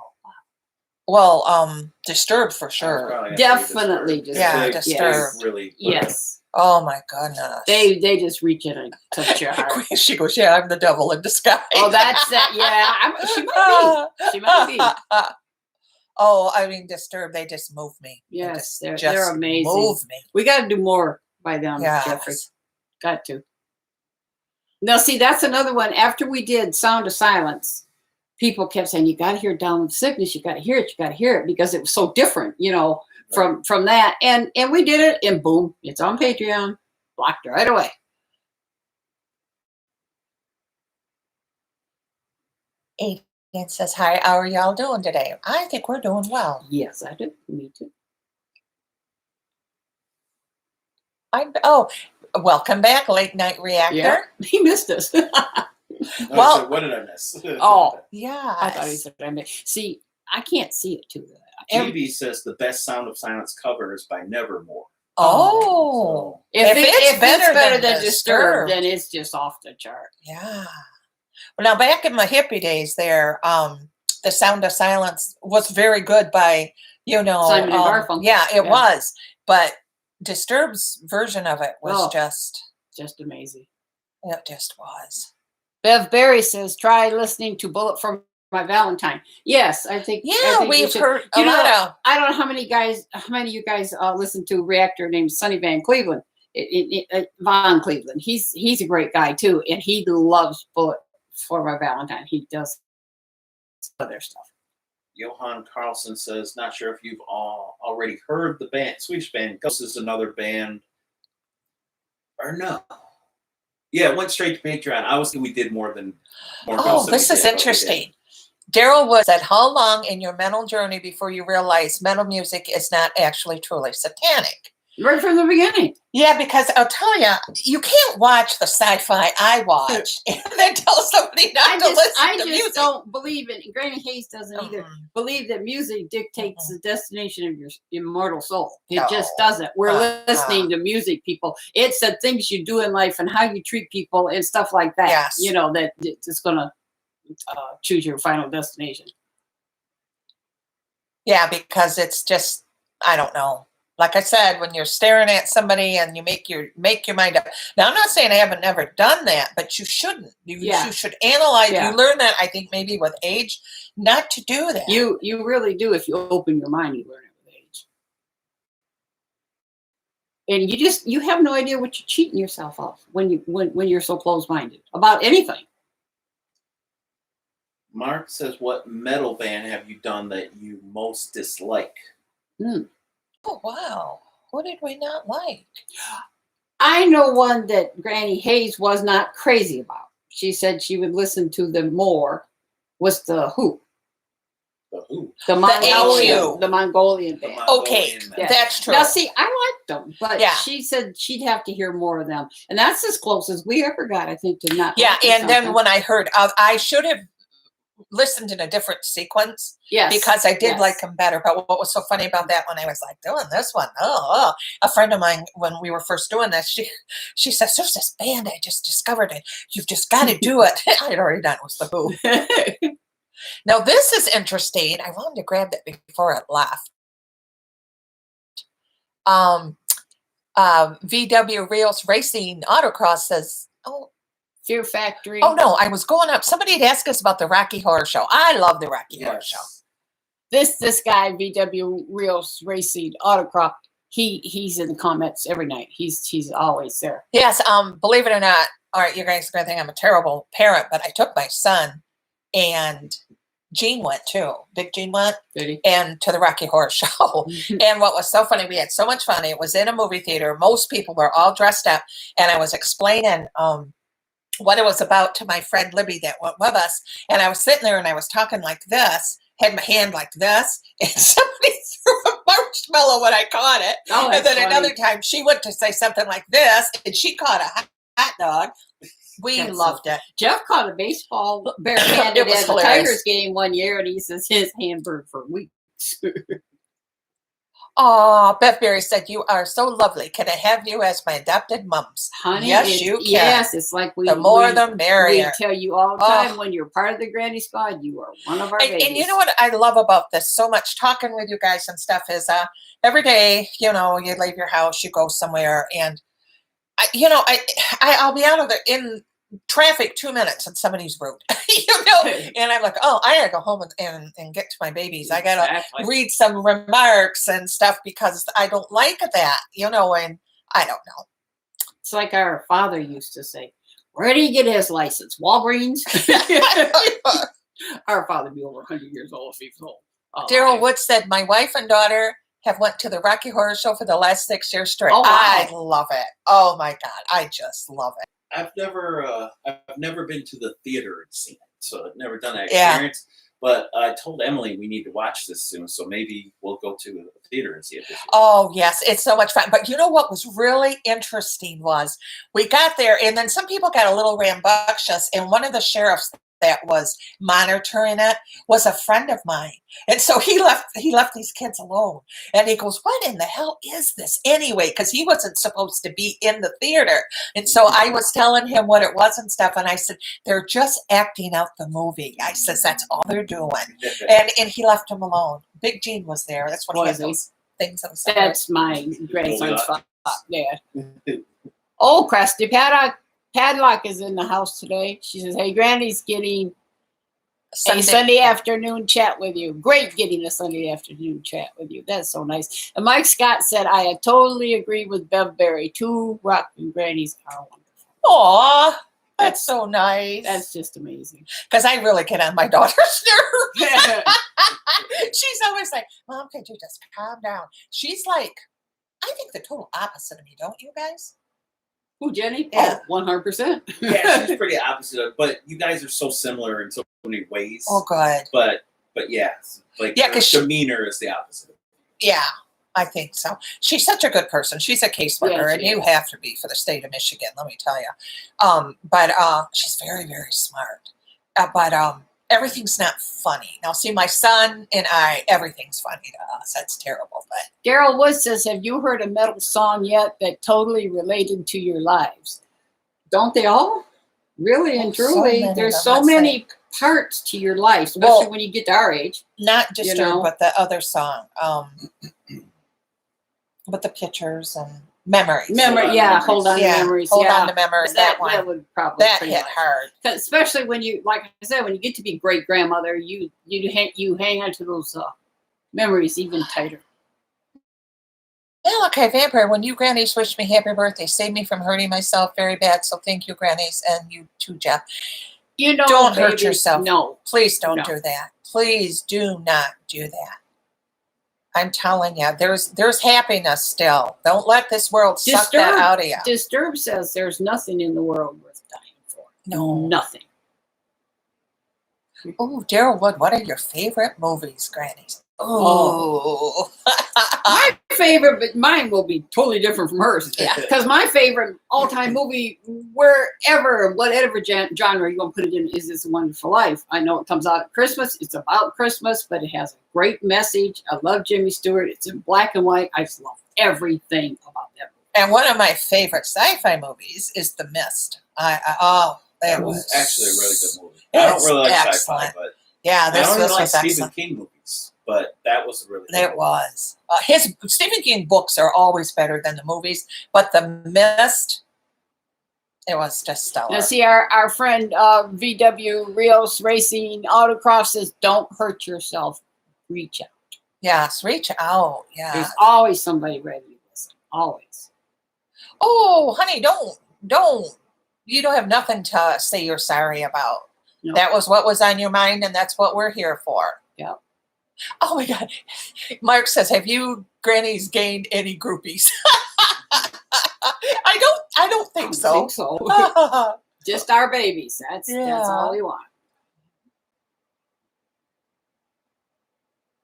Well, Disturbed for sure. definitely. Just Yeah, yes. Disturbed. Really. Yes. Oh my goodness. They just reach in and touch your heart. She goes, yeah, I'm the devil in disguise. Oh, that's that. Yeah, she might be. She might be. Oh, I mean, Disturbed, they just move me. Yes, They just they're amazing. Move me. We got to do more by them, Yes. Jeffrey. Got to. Now, see, that's another one. After we did Sound of Silence, people kept saying, you got to hear Down with Sickness. You got to hear it. You got to hear it, because it was so different, from that. And we did it, and boom, it's on Patreon. Blocked it right away. It says, hi, how are y'all doing today? I think we're doing well. Yes, I do. Me too. Welcome back, Late Night Reactor. Yeah, he missed us. Well- So what did I miss? Oh, Yeah. I thought he said I missed. See, I can't see it too. GB says the best Sound of Silence cover is by Nevermore. Oh. If it's better than Disturbed. Disturbed, then it's just off the chart. Yeah. Well, now back in my hippie days there, the Sound of Silence was very good by, Simon and Garfunkel. Yeah, it Yeah. was. But Disturbed's version of it was Oh. just was. Bev Berry says, try listening to Bullet for My Valentine. Yes, I think. Yeah, we we've should. heard a lot of. I don't know how many of you guys listen to a reactor named Sonny Van Cleveland. Von Cleveland. He's a great guy too, and he loves Bullet for My Valentine. He does other stuff. Johan Carlson says, not sure if you've all already heard the band, Swedish band. Ghost is another band. Or no. Yeah, it went straight to Patreon. I was thinking we did more Ghosts than This we is did, but we interesting. Daryl was at how long in your mental journey before you realized metal music is not actually truly satanic? Right from the beginning. Yeah, because I'll tell you, you can't watch the sci-fi I watch and then tell somebody not to listen I to just music. don't believe it. Granny Hayes doesn't either believe that music dictates the destination of your immortal soul. It just doesn't. We're listening to music, people. It's the things you do in life and how you treat people and stuff like that. Yes. That it's going to choose your final destination. Yeah, because it's just, I don't know. Like I said, when you're staring at somebody and you make your mind up. Now, I'm not saying I haven't never done that, but you shouldn't. You should analyze. Yeah. You learn that, I think, maybe with age, not to do that. You really do. If you open your mind, you learn it with age. And you have no idea what you're cheating yourself of when you're so close-minded about anything. Mark says, what metal band have you done that you most dislike? Oh, wow. What did we not like? I know one that Granny Hayes was not crazy about. She said she would listen to them more. Was the Who? The Who? The Mongolian band. Okay, Yeah. that's true. Now, see, I liked them, but Yeah. she said she'd have to hear more of them. And that's as close as we ever got, I think, to not Yeah, liking and then something. when I heard, I should have listened in a different sequence because I did like them better. But what was so funny about that when I was like doing this one, a friend of mine, when we were first doing this, she says, there's this band I just discovered and you've just got to do it. I had already done it. It was the Who. Now this is interesting. I wanted to grab that before it left. VW Reels Racing Autocross says, Fear Factory. Oh no, I was going up. Somebody had asked us about the Rocky Horror Show. I love the Rocky Horror Show. This guy, VW Rios Racing Autocross, he's in the comments every night. He's always there. Yes, believe it or not, all right, you guys are gonna think I'm a terrible parent, but I took my son, and Gene went too. Big Gene went, Did he? and to the Rocky Horror Show. And what was so funny, we had so much fun. It was in a movie theater. Most people were all dressed up, and I was explaining what it was about to my friend Libby that went with us. And I was sitting there and I was talking like this, had my hand like this, and somebody threw a marshmallow when I caught it. Oh, And then that's another funny. time she went to say something like this, and she caught a hot dog. We That's loved it. Jeff caught a baseball barehanded It was at the hilarious. Tigers game one year, and he says his hand burned for weeks. Oh, Beth Berry said, "You are so lovely. Can I have you as my adopted mums?" Honey, Yes, you can. Yes, it's like The more the we merrier. tell you all the time Oh. when you're part of the Granny Squad, you are one of our And babies. you know what I love about this so much, talking with you guys and stuff, is every day, you know, you leave your house, you go somewhere, and I'll be out of in traffic 2 minutes and somebody's rude, and I'm like, oh, I gotta go home and get to my babies. I gotta Exactly. read some remarks and stuff because I don't like that, and I don't know. It's like our father used to say, "Where did he get his license? Walgreens?" Our father would be over 100 years old if he was old. Oh, Daryl Wood said, "My wife and daughter have went to the Rocky Horror Show for the last 6 years straight." Oh, wow. I love it. Oh my God, I just love it. I've never been to the theater and seen it, so I've never done that Yeah. experience. But I told Emily we need to watch this soon, so maybe we'll go to the theater and see it this year. Oh yes, it's so much fun. But you know what was really interesting was we got there, and then some people got a little rambunctious, and one of the sheriffs that was monitoring it was a friend of mine, and so he left these kids alone, and he goes, "What in the hell is this anyway?" Because he wasn't supposed to be in the theater, and so I was telling him what it was and stuff, and I said, "They're just acting out the movie." I says, "That's all they're doing," and he left him alone. Big Gene was there. That's when he Was had he? those things on the side. That's my grandson's spot. Yeah. Oh, Krusty Padlock is in the house today. She says, "Hey, Granny's getting a Sunday afternoon chat with you. Great getting a Sunday afternoon chat with you. That's so nice." And Mike Scott said, "I totally agree with Bev Berry. 2 rockin' grannies are wonderful." Aw, that's so nice. That's just amazing. Because I really get on my daughter's nerves. She's always like, "Mom, could you just calm down?" She's like, I think the total opposite of me, don't you guys? Who, Jenny? Yeah. Oh, 100%. Yeah, she's pretty opposite of, but you guys are so similar in so many ways. Oh, good. But yeah, like Yeah, her 'cause she- demeanor is the opposite. Yeah, I think so. She's such a good person. She's a caseworker, Yeah, and she you is. have to be for the state of Michigan, let me tell you. But she's very, very smart. But everything's not funny. Now, see, my son and I, everything's funny to us. That's terrible, but Daryl Wood says, "Have you heard a metal song yet that totally related to your lives?" Don't they all? Really and Oh, so truly. many There's of so them, many parts to your life, especially Well, when you get to our age. not Disturbed, know? but the other song, with the pictures and memories. Memory, yeah, hold on to memories. Hold yeah. on to memories. That one. That would probably That pretty hit much. hard. 'Cause especially when you, like I said, when you get to be great grandmother, you hang on to those memories even tighter. Yeah, okay, Vampire, when you grannies wish me happy birthday, save me from hurting myself very bad. So thank you, grannies, and you too, Jeff. You know, Don't hurt baby, yourself. No, Please don't No. do that. Please do not do that. I'm telling you, there's happiness still. Don't let this world suck that Disturbed. out of you. Disturbed says there's nothing in the world worth dying for. No. Nothing. Oh, Daryl Wood, what are your favorite movies, grannies? Oh. My favorite, but mine will be totally different from hers. Yeah. Because my favorite all-time movie, whatever genre you want to put it in, is It's a Wonderful Life. I know it comes out at Christmas. It's about Christmas, but it has a great message. I love Jimmy Stewart. It's in black and white. I just love everything about that movie. And one of my favorite sci-fi movies is The Mist. That was actually a really good movie. I don't really like sci-fi, excellent. but Yeah, I this don't really like was Stephen excellent. King movies, but that was a really good It movie. was. His Stephen King books are always better than the movies, but The Mist, it was just stellar. Now, see, our friend VW Rios Racing Autocross says, "Don't hurt yourself." reach out. Yes, reach out. Yeah. There's always somebody ready to listen. Always. Oh, honey, don't. You don't have nothing to say you're sorry about. No. That was what was on your mind, and that's what we're here for. Yep. Oh my God. Mark says, have you grannies gained any groupies? I don't think so. Think so. Just our babies. That's all we want.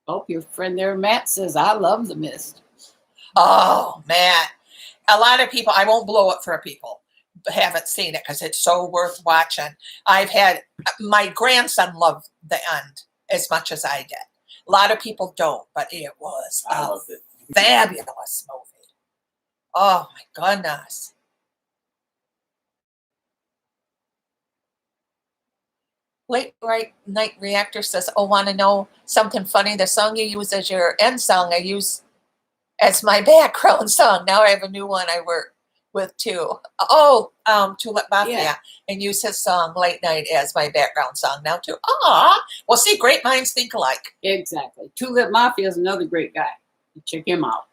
Oh, your friend there, Matt, says, I love The Mist. Oh, man. A lot of people, I won't blow it for people, haven't seen it because it's so worth watching. I've had, my grandson loved the end as much as I did. A lot of people don't, but it was a fabulous movie. Oh, my goodness. Late Night Reactor says, oh, want to know something funny? The song you use as your end song, I use as my background song. Now I have a new one I work with too. Oh, Tulip Mafia, and use his song Late Night as my background song now too. Ah, well, see, great minds think alike. Exactly. Tulip Mafia is another great guy. Check him out.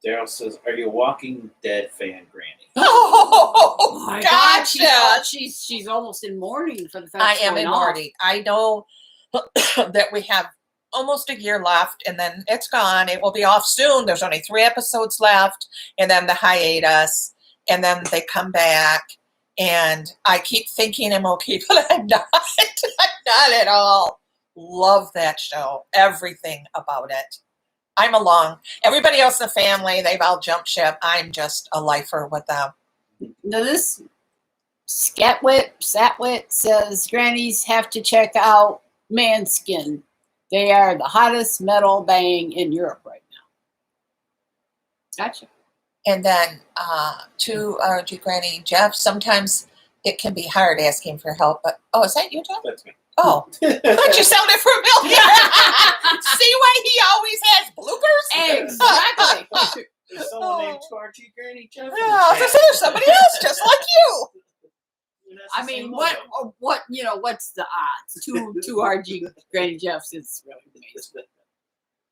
Daryl says, are you a Walking Dead fan, Granny? Oh, my gotcha. God, she's almost in mourning for the fact I am in mourning. I know that we have almost a year left, and then it's gone. It will be off soon. There's only 3 episodes left, and then the hiatus, and then they come back. And I keep thinking I'm okay, but I'm not. I'm not at all. Love that show. Everything about it. I'm along. Everybody else in the family, they've all jumped ship. I'm just a lifer with them. Now this Satwit says grannies have to check out Manskin. They are the hottest metal band in Europe right now. Gotcha. And then to RG Granny Jeff, sometimes it can be hard asking for help, but is that you, Jeff? That's me. Oh, but you sounded familiar. See why he always has bloopers? Exactly. There's someone named RG Granny Jeff. Yeah, there's somebody else just like you. I mean, what's the odds? Two RG Granny Jeffs is really amazing.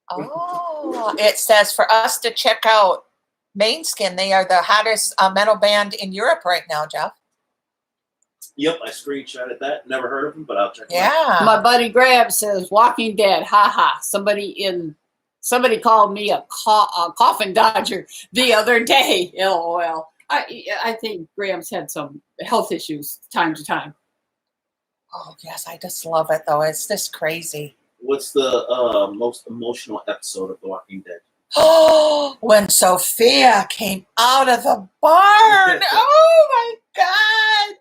Oh, it says for us to check out Mainskin. They are the hottest metal band in Europe right now, Jeff. Yep, I screenshotted that. Never heard of them, but I'll check them out. Yeah. My buddy Grab says Walking Dead. Ha. Somebody called me a coffin dodger the other day. LOL. I think Graham's had some health issues time to time. Oh yes, I just love it though. It's just crazy. What's the most emotional episode of The Walking Dead? Oh, when Sophia came out of the barn. Oh my God.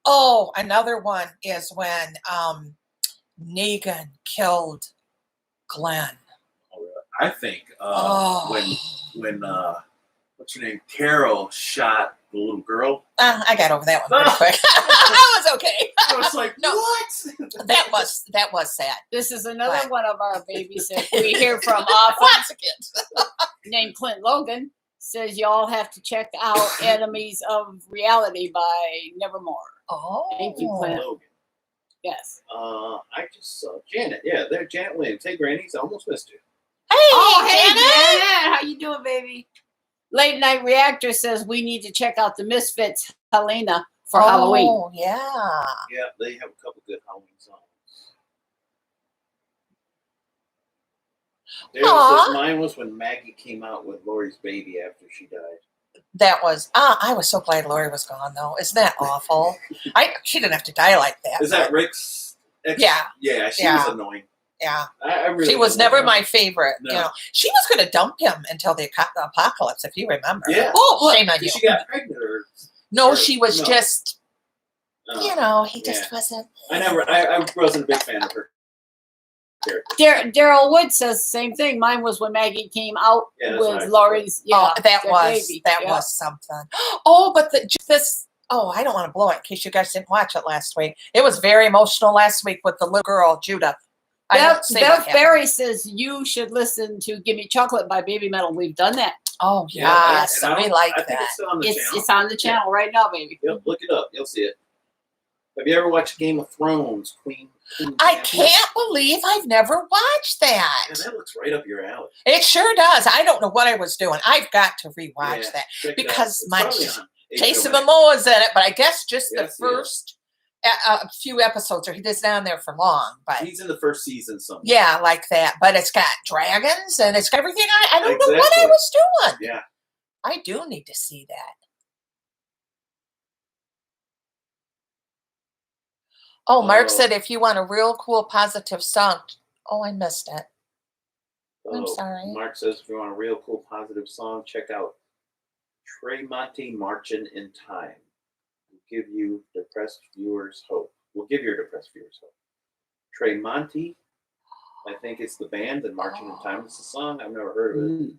Oh, another one is when Negan killed Glenn. I think when what's her name? Carol shot the little girl. I got over that one pretty quick. I was okay. I was like, No. what? That was sad. This is another Right. one of our babies that we hear from often. Lots of kids. Named Clint Logan says y'all have to check out Enemies of Reality by Nevermore. Oh, Thank you, Clint. Logan. Yes. I just saw Janet. Yeah, there, Janet Williams. Hey, Grannies, I almost missed you. Hey, Janet! Janet. How you doing, baby? Late Night Reactor says we need to check out the Misfits Helena for Halloween. Oh, yeah. Yeah, they have a couple good Halloween songs. Aw. Says mine was when Maggie came out with Lori's baby after she died. That was, I was so glad Lori was gone, though. Isn't that awful? She didn't have to die like that. Is that Rick's ex? Yeah. Yeah, she Yeah. was annoying. Yeah. I really She was didn't never like her. my favorite. No. You know, she was going to dump him until the apocalypse, if you remember. Yeah. Oh, shame on you. She got pregnant or No, she was no. just, Oh. he just Yeah. wasn't. I wasn't a big fan of her character. Daryl Wood says the same thing. Mine was when Maggie came out Yeah, that's what I with said. Lori's. Oh, that their was baby. that Yeah. was something. Oh, but this. Oh, I don't want to blow it in case you guys didn't watch it last week. It was very emotional last week with the little girl Judith. Beth Berry says you should listen to "Give Me Chocolate" by Baby Metal. We've done that. Oh Yeah, yes, and we like I think that. it's still on the channel. It's on the channel right now, baby. Yep, look it up. You'll see it. Have you ever watched Game of Thrones, Queen I Gambit? can't believe I've never watched that. Man, that looks right up your alley. It sure does. I don't know what I was doing. I've got to rewatch Yeah, that check it out. because It's my probably on Jason HBO. Momoa's in it, but I guess just the Yes, he is. first few episodes, or he is down there for long. But He's in the first season somewhere. yeah, like that. But it's got dragons and it's got everything. I don't know what I Exactly. was doing. Yeah. I do need to see that. Oh, Mark Oh. said if you want a real cool positive song. Oh, I missed it. I'm Oh, sorry. Mark says if you want a real cool positive song, check out Trey Monty Marching in Time. We'll give you depressed viewers hope. We'll give your depressed viewers hope. Trey Monty, I think it's the band, and Marching in Time is the song. I've never heard of it. Mm.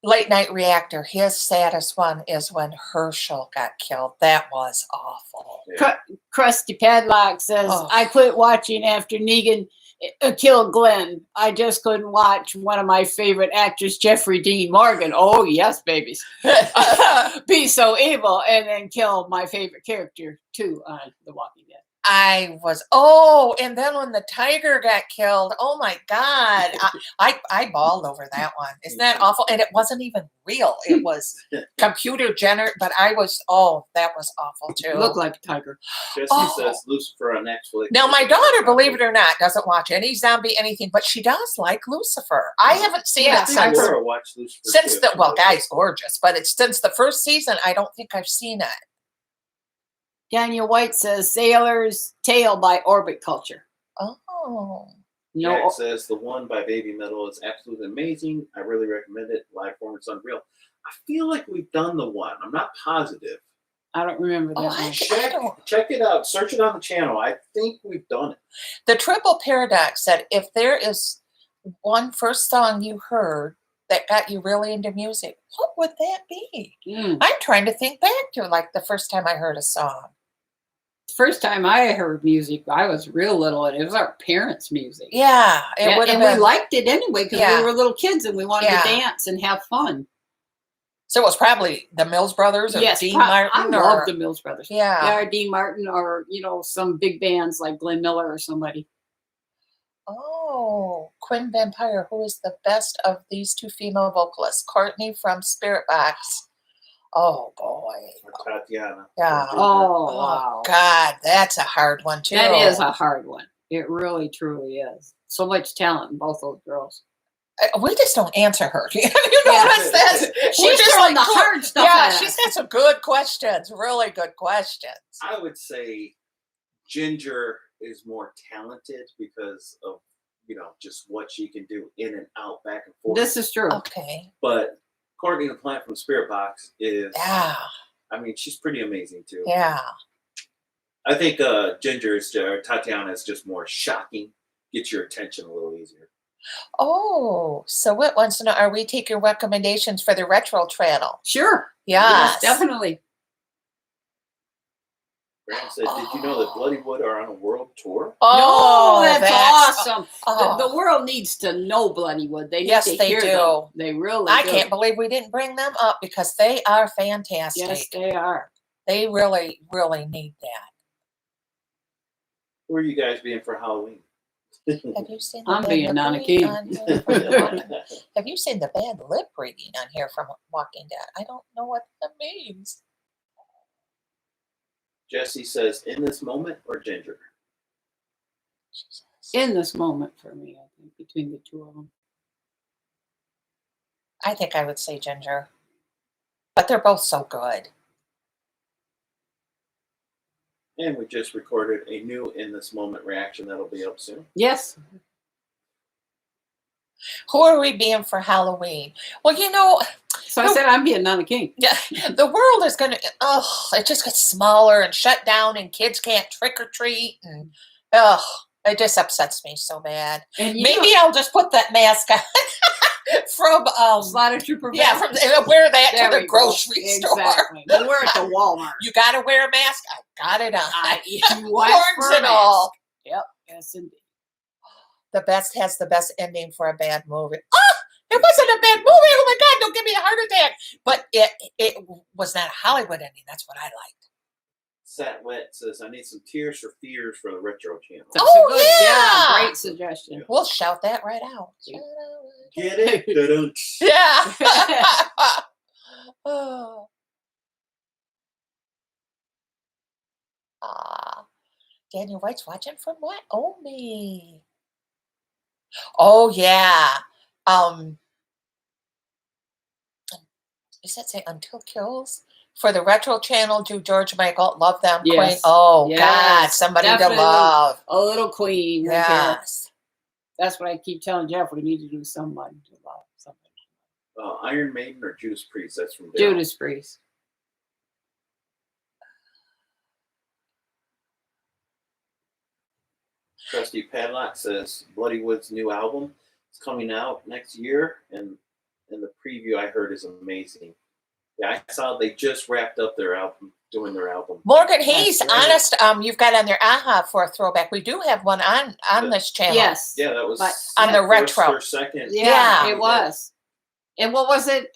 Late Night Reactor. His saddest one is when Herschel got killed. That was awful. Yeah. Krusty Padlock says, Oh. I quit watching after Negan killed Glenn. I just couldn't watch one of my favorite actors, Jeffrey Dean Morgan. Oh, yes, babies. Be so evil and then kill my favorite character, too, on The Walking Dead. And then when the tiger got killed, oh my God, I bawled over that one. Isn't that awful? And it wasn't even real. It was computer generated, but that was awful too. Look like a tiger. Jesse Oh. says Lucifer on Netflix. Now, my daughter, believe it or not, doesn't watch any zombie anything, but she does like Lucifer. I haven't seen Yeah, it I since never watched Lucifer. too. guy's gorgeous, but it's since the first season. I don't think I've seen it. Daniel White says, Sailor's Tale by Orbit Culture. Oh, No, Jack says the one by Baby Metal is absolutely amazing. I really recommend it. Live performance unreal. I feel like we've done the one. I'm not positive. I don't remember that Oh, one. Check it out. Search it on the channel. I think we've done it. The Triple Paradox said, if there is one first song you heard that got you really into music, what would that be? Mm. I'm trying to think back to like the first time I heard a song. First time I heard music, I was real little, and it was our parents' music. Yeah, it would have and been. we liked it anyway because Yeah. we were little kids and we wanted Yeah. to dance and have fun. So it was probably the Mills Brothers or Yes, Dean I Martin. love the Mills Brothers. Yeah. Or Dean Martin, or some big bands like Glenn Miller or somebody. Oh, Quinn Vampire, who is the best of these two female vocalists? Courtney from Spirit Box. Oh boy. Or Tatiana. Yeah. Oh, wow. God, that's a hard one too. That is a hard one. It really, truly is. So much talent in both those girls. We just don't answer her. You Yeah. notice that? She's just throwing like the hard stuff Yeah, at she's us. got some good questions. Really good questions. I would say Ginger is more talented because of, just what she can do in and out, back and forth. This is true. Okay. But Courtney the Plant from Spirit Box is, Yeah. I mean, she's pretty amazing too. Yeah. I think Tatiana is just more shocking. Gets your attention a little easier. Oh, so what wants to know? Are we taking recommendations for the retro channel? Sure. Yes. Definitely. Graham said, "Did you know that Bloodywood are on a world tour?" Oh, no, that's awesome. Oh. The world needs to know Bloodywood. They need Yes, to they hear do. them. They really I do. can't believe we didn't bring them up because they are fantastic. Yes, they are. They really, really need that. Who are you guys being for Halloween? Have you seen the I'm bad being lip Nana reading King. on here from Have you seen the bad lip reading on here from Walking Dead? I don't know what that means. Jesse says, "In this moment or Ginger?" In this moment for me, I think, between the two of them. I think I would say Ginger. But they're both so good. And we just recorded a new In This Moment reaction that'll be up soon. Yes. Who are we being for Halloween? Well, So I said I'm being Nana King. yeah, the world is going to, it just gets smaller and shut down and kids can't trick or treat. And, it just upsets me so bad. And Maybe I'll just put that mask on from, Slaughter Trooper. yeah, wear that There to we the go. grocery store. Exactly. We'll wear it to Walmart. You got to wear a mask? I got it on. You wife Horns for a and all. mask. Yep. Yes, indeed. The best has the best ending for a bad movie. It wasn't a bad movie. Oh my God, don't give me a heart attack. But it was not a Hollywood ending. That's what I liked. Sat Wet says, I need some Tears for Fears for the Retro channel. That's Oh, a good, yeah. great suggestion. We'll shout that right out. Get it? Da-dum. Yeah. Oh. Daniel White's watching from what? Oh, me. Oh, yeah. Does that say Until Kills? For the Retro channel, do George Michael. Love them. Yes. Queen. Oh, Yes. God. Somebody Definitely. to love. A little queen. Right there. Yes. That's what I keep telling Jeff. We need to do somebody to love. Somebody. Iron Maiden or Judas Priest? That's from Daryl. Judas Priest. Trusty Padlock says Bloodywood's new album is coming out next year, and the preview I heard is amazing. Yeah, I saw they just wrapped up their album, doing their album. Morgan Hayes, right. honest, you've got on there AHA for a throwback. We do have one on this channel. Yes. Yeah, that was But- On the first retro. or second. Yeah. It was. And what was it?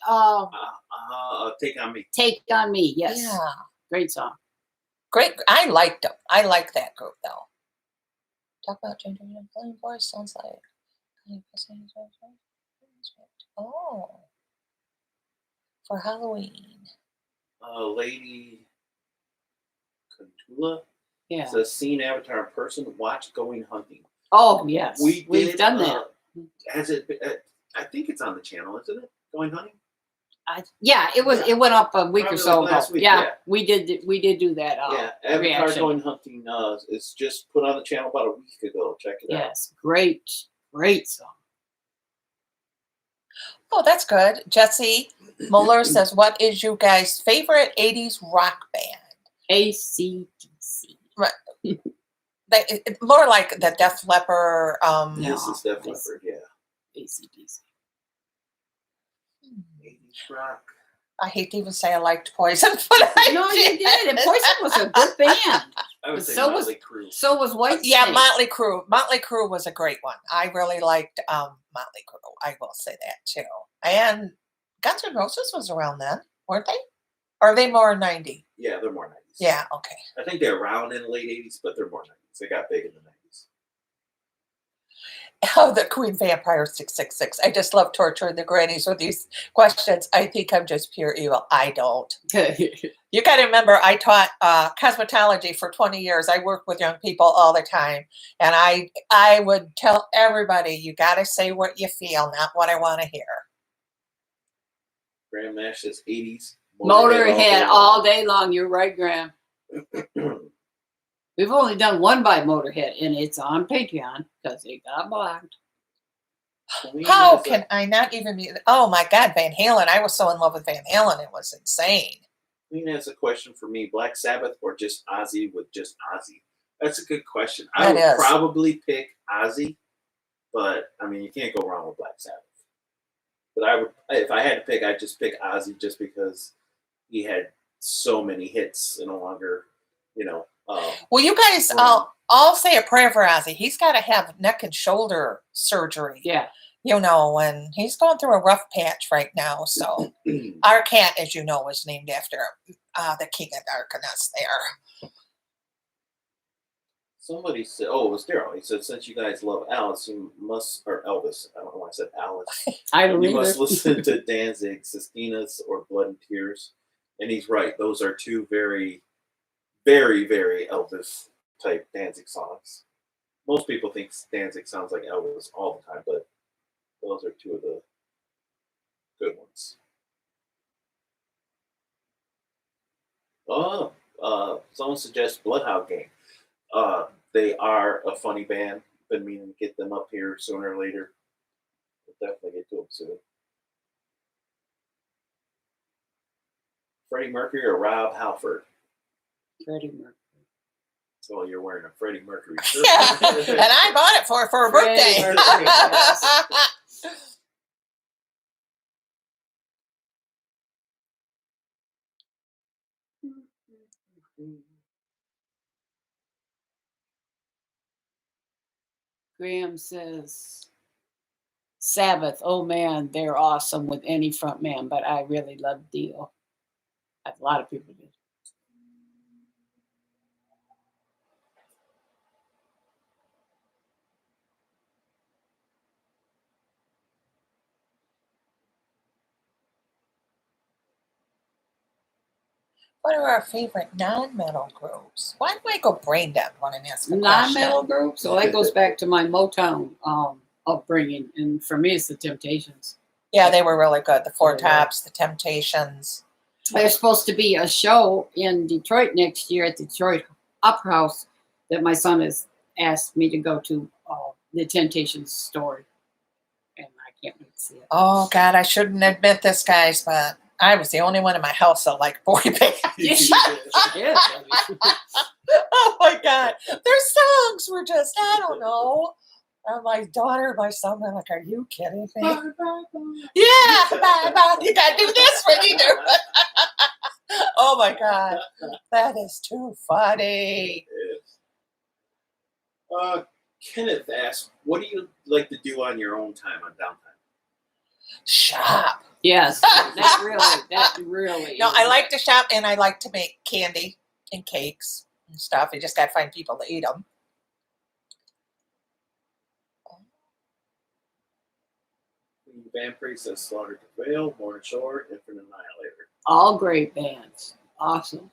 Take on Me. Take on Me. Yes. Yeah. Great song. Great. I liked them. I like that group, though. Talk about changing your playing voice. Sounds like. Oh. For Halloween. Lady Cantula Yeah. says, seen Avatar in person, watch Going Hunting. Oh, yes. We've done that. Has it been, I think it's on the channel, isn't it? Going Hunting? Yeah, it was. Yeah. It went up a week Probably or so like ago. last week, Yeah, yeah. we did do that. Yeah, Avatar reaction. Going Hunting is just put on the channel about a week ago. Check it out. Yes, great song. Oh, that's good. Jesse Muller says, what is you guys' favorite 80s rock band? AC/DC. More like the Def Leppard. No. This is Def Leppard, yeah. AC/DC. 80s rock. I hate to even say I liked Poison, but I No, you did. And Poison was a good band. I would say So was- Motley Crue. So was White Yeah, Snake. Motley Crue. Motley Crue was a great one. I really liked Motley Crue. I will say that too. And Guns N' Roses was around then, weren't they? Or are they more 90? Yeah, they're more 90s. Yeah, okay. I think they're around in the late 80s, but they're more 90s. They got big in the 90s. Oh, the Queen Vampire 666. I just love torturing the grannies with these questions. I think I'm just pure evil. I don't. You got to remember, I taught cosmetology for 20 years. I work with young people all the time. And I would tell everybody, you got to say what you feel, not what I want to hear. Graham Nash says 80s. Motorhead all day long. You're right, Graham. We've only done one by Motorhead, and it's on Patreon because it got blocked. How can I not even be? Oh my God, Van Halen. I was so in love with Van Halen. It was insane. Queen has a question for me. Black Sabbath or just Ozzy with just Ozzy? That's a good question. I That would is. probably pick Ozzy, but I mean, you can't go wrong with Black Sabbath. But I would, if I had to pick, I'd just pick Ozzy just because he had so many hits and no longer, Well, you guys, I'll say a prayer for Ozzy. He's got to have neck and shoulder surgery. Yeah. And he's going through a rough patch right now. So our cat, as you know, was named after the King of Darkness there. Somebody said, it was Daryl. He said, since you guys love Alice, you must, or Elvis, I don't know why I said Alice. I don't You either. must listen to Danzig, Sistinas, or Blood and Tears. And he's right. Those are two very, very, very Elvis type Danzig songs. Most people think Danzig sounds like Elvis all the time, but those are two of the good ones. Someone suggests Bloodhound Gang. They are a funny band. Been meaning to get them up here sooner or later. We'll definitely get to them soon. Freddie Mercury or Rob Halford? Freddie Mercury. So you're wearing a Freddie Mercury shirt. Yeah. And I bought it for her for her Freddie birthday. Mercury, yes. Graham says, Sabbath, oh man, they're awesome with any front man, but I really love Dio. A lot of people do. What are our favorite non-metal groups? Why do I go brain dead when I'm asking a Non-metal question? group. So that goes back to my Motown upbringing, and for me, it's the Temptations. Yeah, they were really good. The Four Yeah. Tops, the Temptations. There's supposed to be a show in Detroit next year at the Detroit Opera House that my son has asked me to go to. The Temptations story, and I can't wait to see it. Oh God, I shouldn't admit this, guys, but I was the only one in my house that liked boy bands. Yeah. Oh my God, their songs were just, I don't know. My daughter, my son, they're like, are you kidding me? Yeah, bye, bye. You gotta do this when you do. Oh my God, that is too funny. Kenneth asked, what do you like to do on your own time, on downtime? Shop. Yes, that really. No, is I it. like to shop and I like to make candy and cakes and stuff. You just gotta find people to eat them. Vampire says Slaughter to Veil, Morning Shore, Infinite Annihilator. All great bands. Awesome.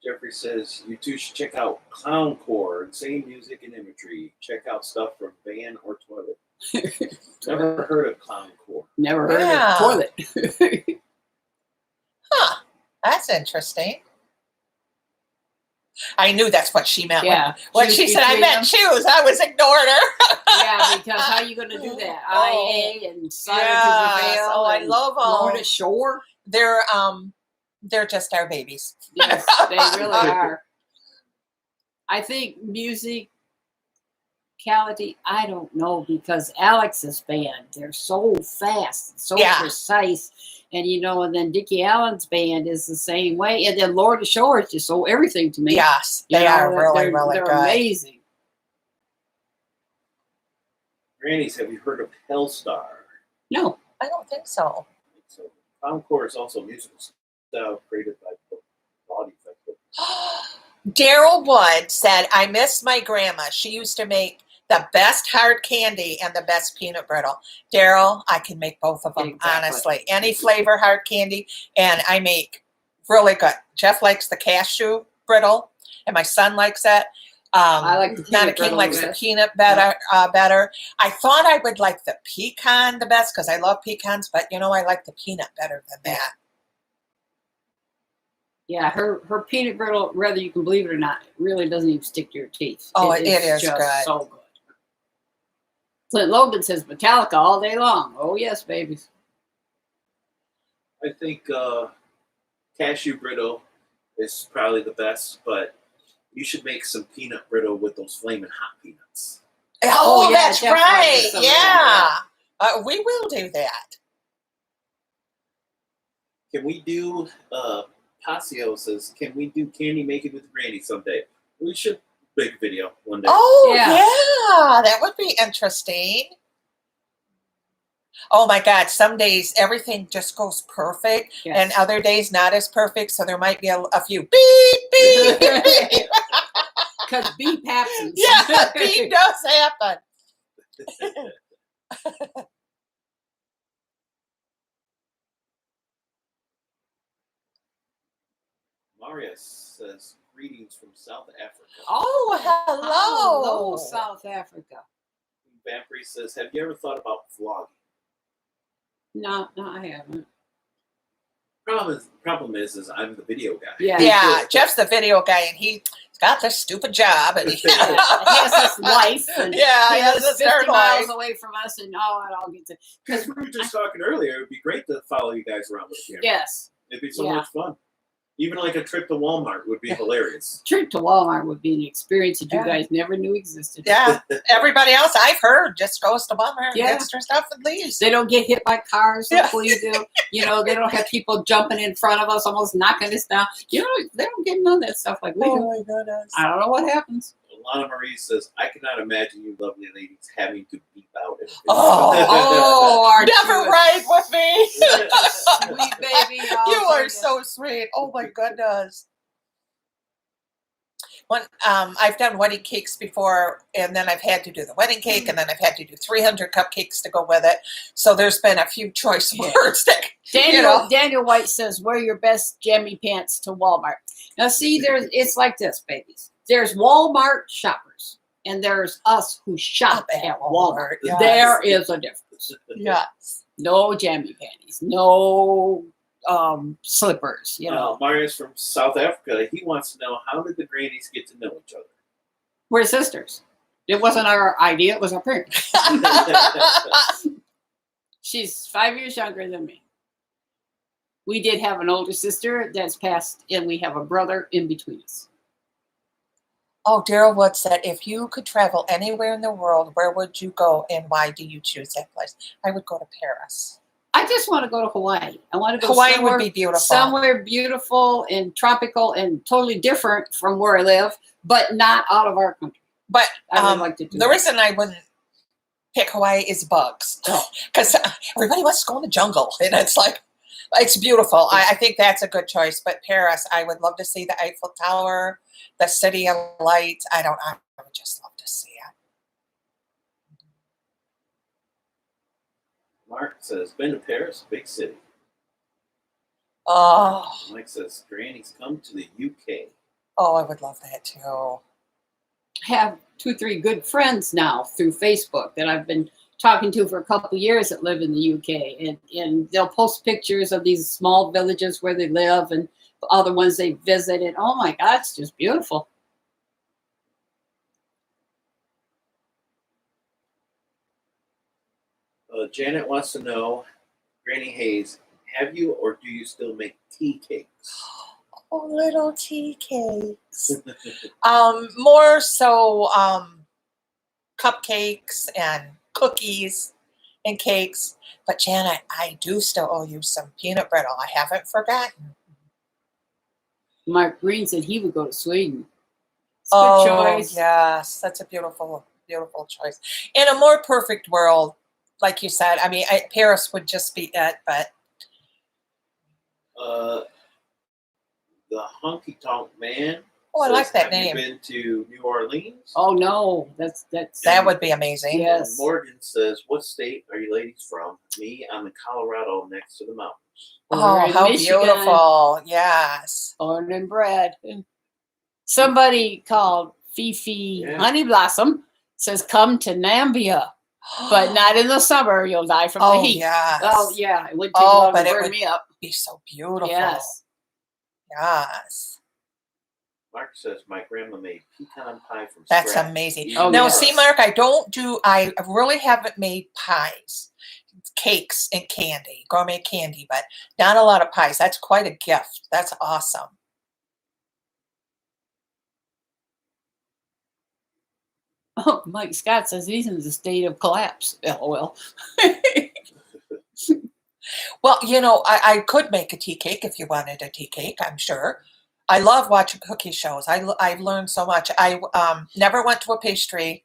Jeffrey says, you two should check out Clowncore, Insane Music and Imagery. Check out stuff from Van or Toilet. Never heard of Clowncore. Never heard Yeah. of Toilet. Huh. That's interesting. I knew that's what she meant. Yeah. When Choose she said I between meant them. choose, I was ignoring her. Yeah, because how are you going to do that? Oh. IA and Slaughter Yes. to Veil. Oh, I and love all. Florida Shore. They're just our babies. Yes, they really are. I think musicality, I don't know, because Alex's band, they're so fast, so Yeah. precise. And, and then Dickie Allen's band is the same way. And then Lord of Shore is just so everything to me. Yes, You they know, are really, they're, really they're good. amazing. Grannies, have you heard of Hellstar? No. I don't think so. So, Clowncore is also a musical style created by Body Effect. Daryl Wood said, I miss my grandma. She used to make the best hard candy and the best peanut brittle. Daryl, I can make both of them, Exactly. honestly. Any flavor hard candy, and I make really good. Jeff likes the cashew brittle, and my son likes it. I like the peanut Nana King brittle likes the the best. peanut better. I thought I would like the pecan the best because I love pecans, but I like the peanut better than that. Yeah, her peanut brittle, whether you can believe it or not, it really doesn't even stick to your teeth. Oh, it is just good. so good. Clint Logan says Metallica all day long. Oh, yes, babies. I think cashew brittle is probably the best, but you should make some peanut brittle with those flaming hot peanuts. Oh, yeah, that's definitely right. some of Yeah. We will do that. Can we do, Pasio says, can we do candy making with Granny someday? We should make a video one day. Oh, Yeah. yeah. That would be interesting. Oh, my God. Some days everything just goes perfect, Yes. and other days not as perfect, so there might be a few beep, beep, beep. Because beep happens. Yeah, beep does happen. Marius says, greetings from South Africa. Oh, hello. Hello, South Africa. Vampire says, have you ever thought about vlogging? No, I haven't. Problem is I'm the video guy. Yeah. Yeah, Jeff's the video guy, and he's got this stupid job, and He has his life. And Yeah, he he has lives his 50 third miles life. away from us, and I don't get to. Because we were just talking earlier, it would be great to follow you guys around with the camera. Yes. It'd be so Yeah. much fun. Even like a trip to Walmart would be hilarious. Trip to Walmart would be an experience that you Yeah. guys never knew existed. Yeah, everybody else I've heard just goes to Walmart, Yeah. extra stuff, and leaves. They don't get hit by cars Yeah. like we do. They don't have people jumping in front of us, almost knocking us down. They don't get none of that stuff like we do. Oh my goodness. I don't know what happens. Lana Marie says, I cannot imagine you lovely ladies having to beep out at a video. Oh, aren't Never you a ride with me. sweet baby. You are so sweet. Oh my goodness. I've done wedding cakes before, and then I've had to do the wedding cake, and then I've had to do 300 cupcakes to go with it. So there's been a few choice words that, Daniel White says, wear your best jammy pants to Walmart. Now, see, it's like this, babies. There's Walmart shoppers, and there's us who shop at Walmart. Yes. There is a difference. Yes. No jammy panties. No slippers. Mario's from South Africa. He wants to know, how did the Grannies get to know each other? We're sisters. It wasn't our idea. It was our parents. She's 5 years younger than me. We did have an older sister that's passed, and we have a brother in between us. Oh, Daryl Wood said, if you could travel anywhere in the world, where would you go, and why do you choose that place? I would go to Paris. I just want to go to Hawaii. I want to go Hawaii would be beautiful. Somewhere beautiful and tropical and totally different from where I live, but not out of our country. But I would like to do the reason I wouldn't pick Hawaii is bugs. Because everybody wants to go in the jungle, and it's like, it's beautiful. I think that's a good choice. But Paris, I would love to see the Eiffel Tower, the City of Lights. I would just love to see it. Mark says, been to Paris, big city. Oh. Mike says, Grannies come to the UK. Oh, I would love that too. Have 2 or 3 good friends now through Facebook that I've been talking to for a couple of years that live in the UK, and they'll post pictures of these small villages where they live and other ones they visited. Oh my God, it's just beautiful. Janet wants to know, Granny Hayes, have you or do you still make tea cakes? Oh, little tea cakes. More so cupcakes and cookies and cakes. But Janet, I do still owe you some peanut brittle. I haven't forgotten. Mark Green said he would go to Sweden. It's a good choice. Yes, that's a beautiful, beautiful choice. In a more perfect world, like you said, I mean, Paris would just be it, but. The Honky Tonk Man. Oh, I like that have name. You been to New Orleans? Oh no, that would be amazing. Yes. And Morgan says, what state are you ladies from? Me, I'm in Colorado next to the mountains. Oh, how Michigan. beautiful. Yes. Born and bred. Somebody called Fifi Honey Blossom says, come to Nambia, but not in the summer. You'll die from the heat. Yes. Oh, yeah. It would take long to burn me up. Be so beautiful. Yes. Yes. Mark says, my grandma made pecan pie from That's scratch. amazing. Oh, now, yes. see, Mark, I really haven't made pies, cakes, and candy, gourmet candy, but not a lot of pies. That's quite a gift. That's awesome. Oh, Mike Scott says he's in the state of collapse. LOL. Well, you know, I could make a tea cake if you wanted a tea cake, I'm sure. I love watching cookie shows. I've learned so much. I never went to a pastry,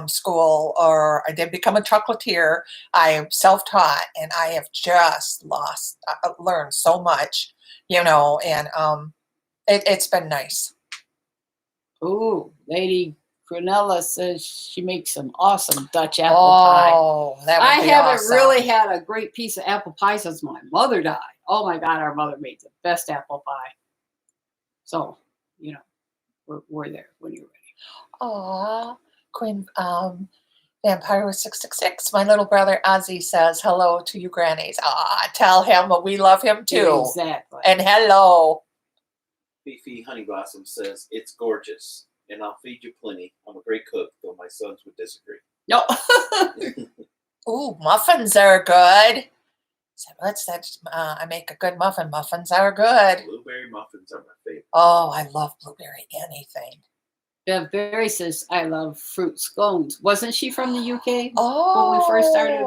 school, or I did become a chocolatier. I am self-taught, and I have just learned so much, and it's been nice. Ooh, Lady Granella says she makes some awesome Dutch apple pie. Oh, that would be haven't awesome. really had a great piece of apple pie since my mother died. Oh my God, our mother made the best apple pie. So, we're there when you're ready. Aw, Queen Vampire 666. My little brother Ozzy says hello to you grannies. Tell him we love him too. Exactly. And hello. Fifi Honey Blossom says, it's gorgeous, and I'll feed you plenty. I'm a great cook, though my sons would disagree. No. Ooh, muffins are good. So I make a good muffin. Muffins are good. Blueberry muffins are my favorite. Oh, I love blueberry anything. Bev Berry says, I love fruit scones. Wasn't she from the UK? Oh. When we first started,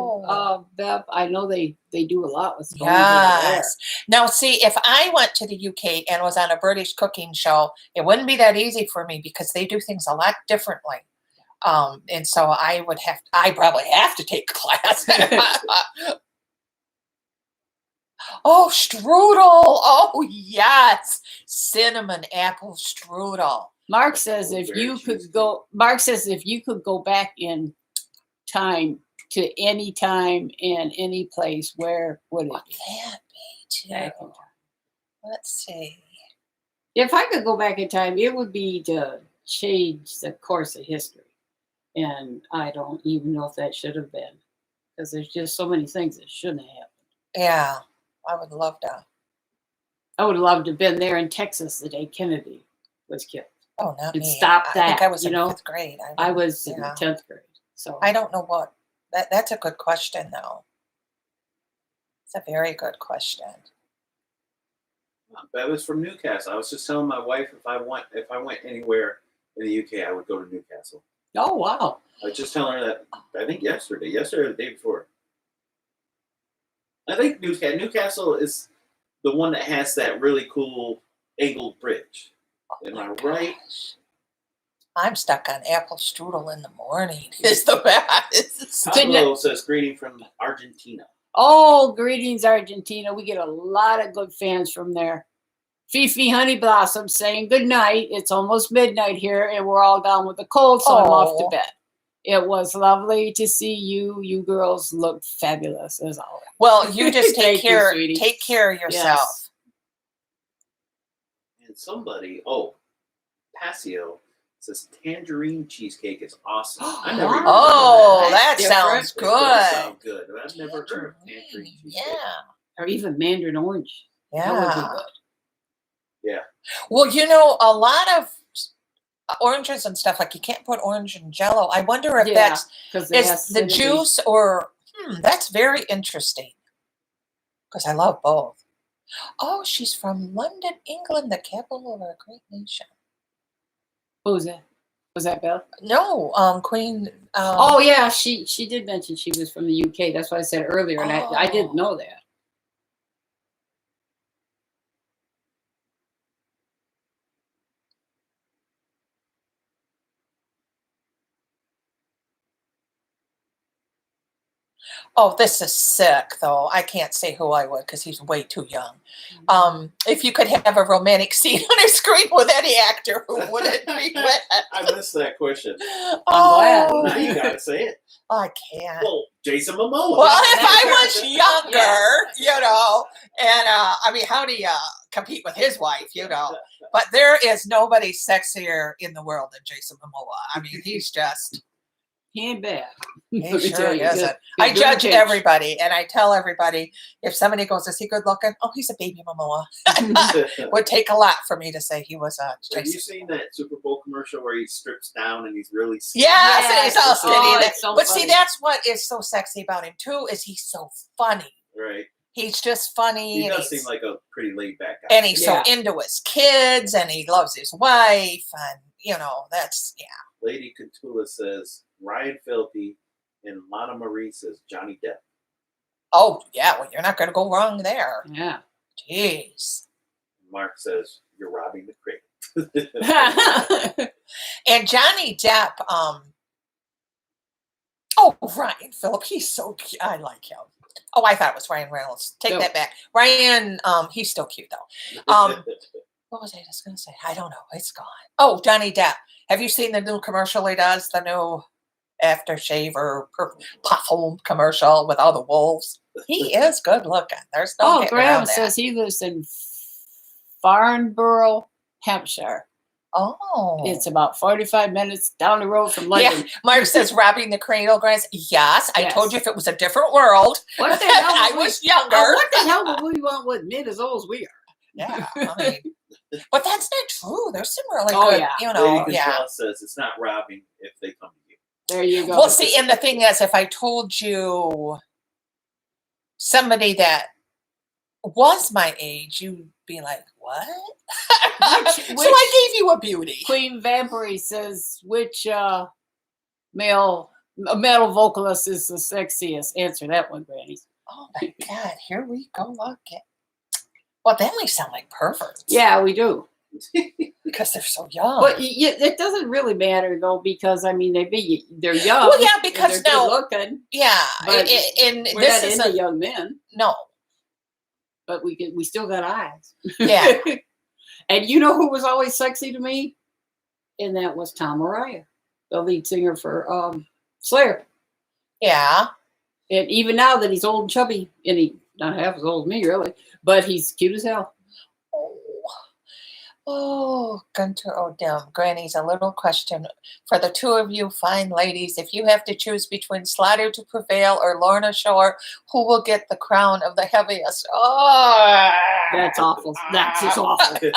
Bev, I know they do a lot with scones. Yes. Now, see, if I went to the UK and was on a British cooking show, it wouldn't be that easy for me because they do things a lot differently. And so I probably have to take a class. Oh, strudel. Oh, yes. Cinnamon apple strudel. Mark says if Very you could cheesecake. go. Mark says if you could go back in time to any time and any place, where would it What be? that be, too? Back in time. Let's see. If I could go back in time, it would be to change the course of history. And I don't even know if that should have been, because there's just so many things that shouldn't have happened. Yeah, I would love to. I would have loved to have been there in Texas the day Kennedy was killed. Oh, not And me. stop I think that, I was you in know? 5th grade. I was in Yeah. 10th grade. So I don't know what. That's a good question, though. It's a very good question. That was from Newcastle. I was just telling my wife if I went anywhere in the UK, I would go to Newcastle. oh wow. I was just telling her that I think yesterday or the day before. I think Newcastle is the one that has that really cool angled bridge. Am I right? Gosh. I'm stuck on apple strudel in the morning. Is the best. Pablo says greeting from Argentina. Oh, greetings, Argentina. We get a lot of good fans from there. Fifi Honey Blossom saying good night. It's almost midnight here, and we're all down with a cold, so I'm off to Oh. bed. It was lovely to see you. You girls look fabulous as always. Well, you just Thank take you, care. sweetie. Take care of yourself. And somebody, Passio says tangerine cheesecake is awesome. I never even Oh, heard of that That's sounds It does good. sound good. But I've never heard of tangerine cheesecake. Yeah. Or even mandarin orange. That would be Yeah. good. Yeah. Well, a lot of oranges and stuff, like you can't put orange in Jello. I wonder if Yeah, that's because is the juice or that's very interesting. Because I love both. Oh, she's from London, England, the capital of our great nation. Who was that? Was that Belle? No, Queen. Oh yeah, she did mention she was from the UK. That's what I said earlier, and I didn't Oh. know that. Oh, this is sick, though. I can't say who I would because he's way too young. If you could have a romantic scene on a screen with any actor, who would it be with? I missed that question. glad. Oh, Now you gotta say it. I can't. Well, Jason Momoa. Well, if I was younger, and I mean, how do you compete with his wife, But there is nobody sexier in the world than Jason Momoa. I mean, he's just, He ain't bad. he Let me sure tell you, isn't. good- I good judge pitch. everybody, and I tell everybody, if somebody goes, is he good looking? Oh, he's a baby Momoa. Would take a lot for me to say he was a Have you Jason. seen that Super Bowl commercial where he strips down and he's really skinny? Yes, and he's all Yes. skinny. Oh, and it's so but see, funny. that's what is so sexy about him too. Is he's so funny. Right. He's just funny. He and does he's- seem like a pretty laid back guy. and he's Yeah. so into his kids, and he loves his wife, and that's Lady Cantula says Ryan Phillippe, and Lana Marie says Johnny Depp. Oh yeah, well, you're not going to go wrong there. Yeah. Jeez. Mark says you're robbing the crate. And Johnny Depp. Oh, Ryan Phillip, he's so cute. I like him. Oh, I thought it was Ryan Reynolds. Take No. that back. Ryan, he's still cute though. What was I just going to say? I don't know. It's gone. Oh, Johnny Depp. Have you seen the new commercial he does? The new aftershave or perfume commercial with all the wolves. He is good looking. There's no Oh, getting Graham around that. says he lives in Farnborough, Hampshire. Oh. It's about 45 minutes down the road from Yeah, London. Mark says robbing the cradle grants. Yes, I Yes. told you if it was a different world. What the hell? I would we- was younger. Oh, what the hell would we want with mid as old as we are? Yeah, I mean, but that's not true. There's some really Oh, good, yeah. Lady yeah. Cantula says it's not robbing if they come to you. There you go. Well, see, and the thing is, if I told you somebody that was my age, you'd be like, what? So I gave you a beauty. Queen Vampire says which male vocalist is the sexiest? Answer that one, Granny. Oh my God, here we go again. Well, then we sound like perverts. Yeah, we do. Because they're so young. But it doesn't really matter though, because I mean they're young. Well, yeah, and because they're now, good looking. yeah, But and We're this not is into young men. no. but we still got eyes. Yeah. And you know who was always sexy to me? And that was Tom Araya, the lead singer for Slayer. Yeah. And even now that he's old and chubby, and he not half as old as me really, but he's cute as hell. Oh, Gunter O'Dell, Grannies, a little question for the two of you fine ladies. If you have to choose between Slaughter to Prevail or Lorna Shore, who will get the crown of the heaviest? Oh, That's awful. That's just awful.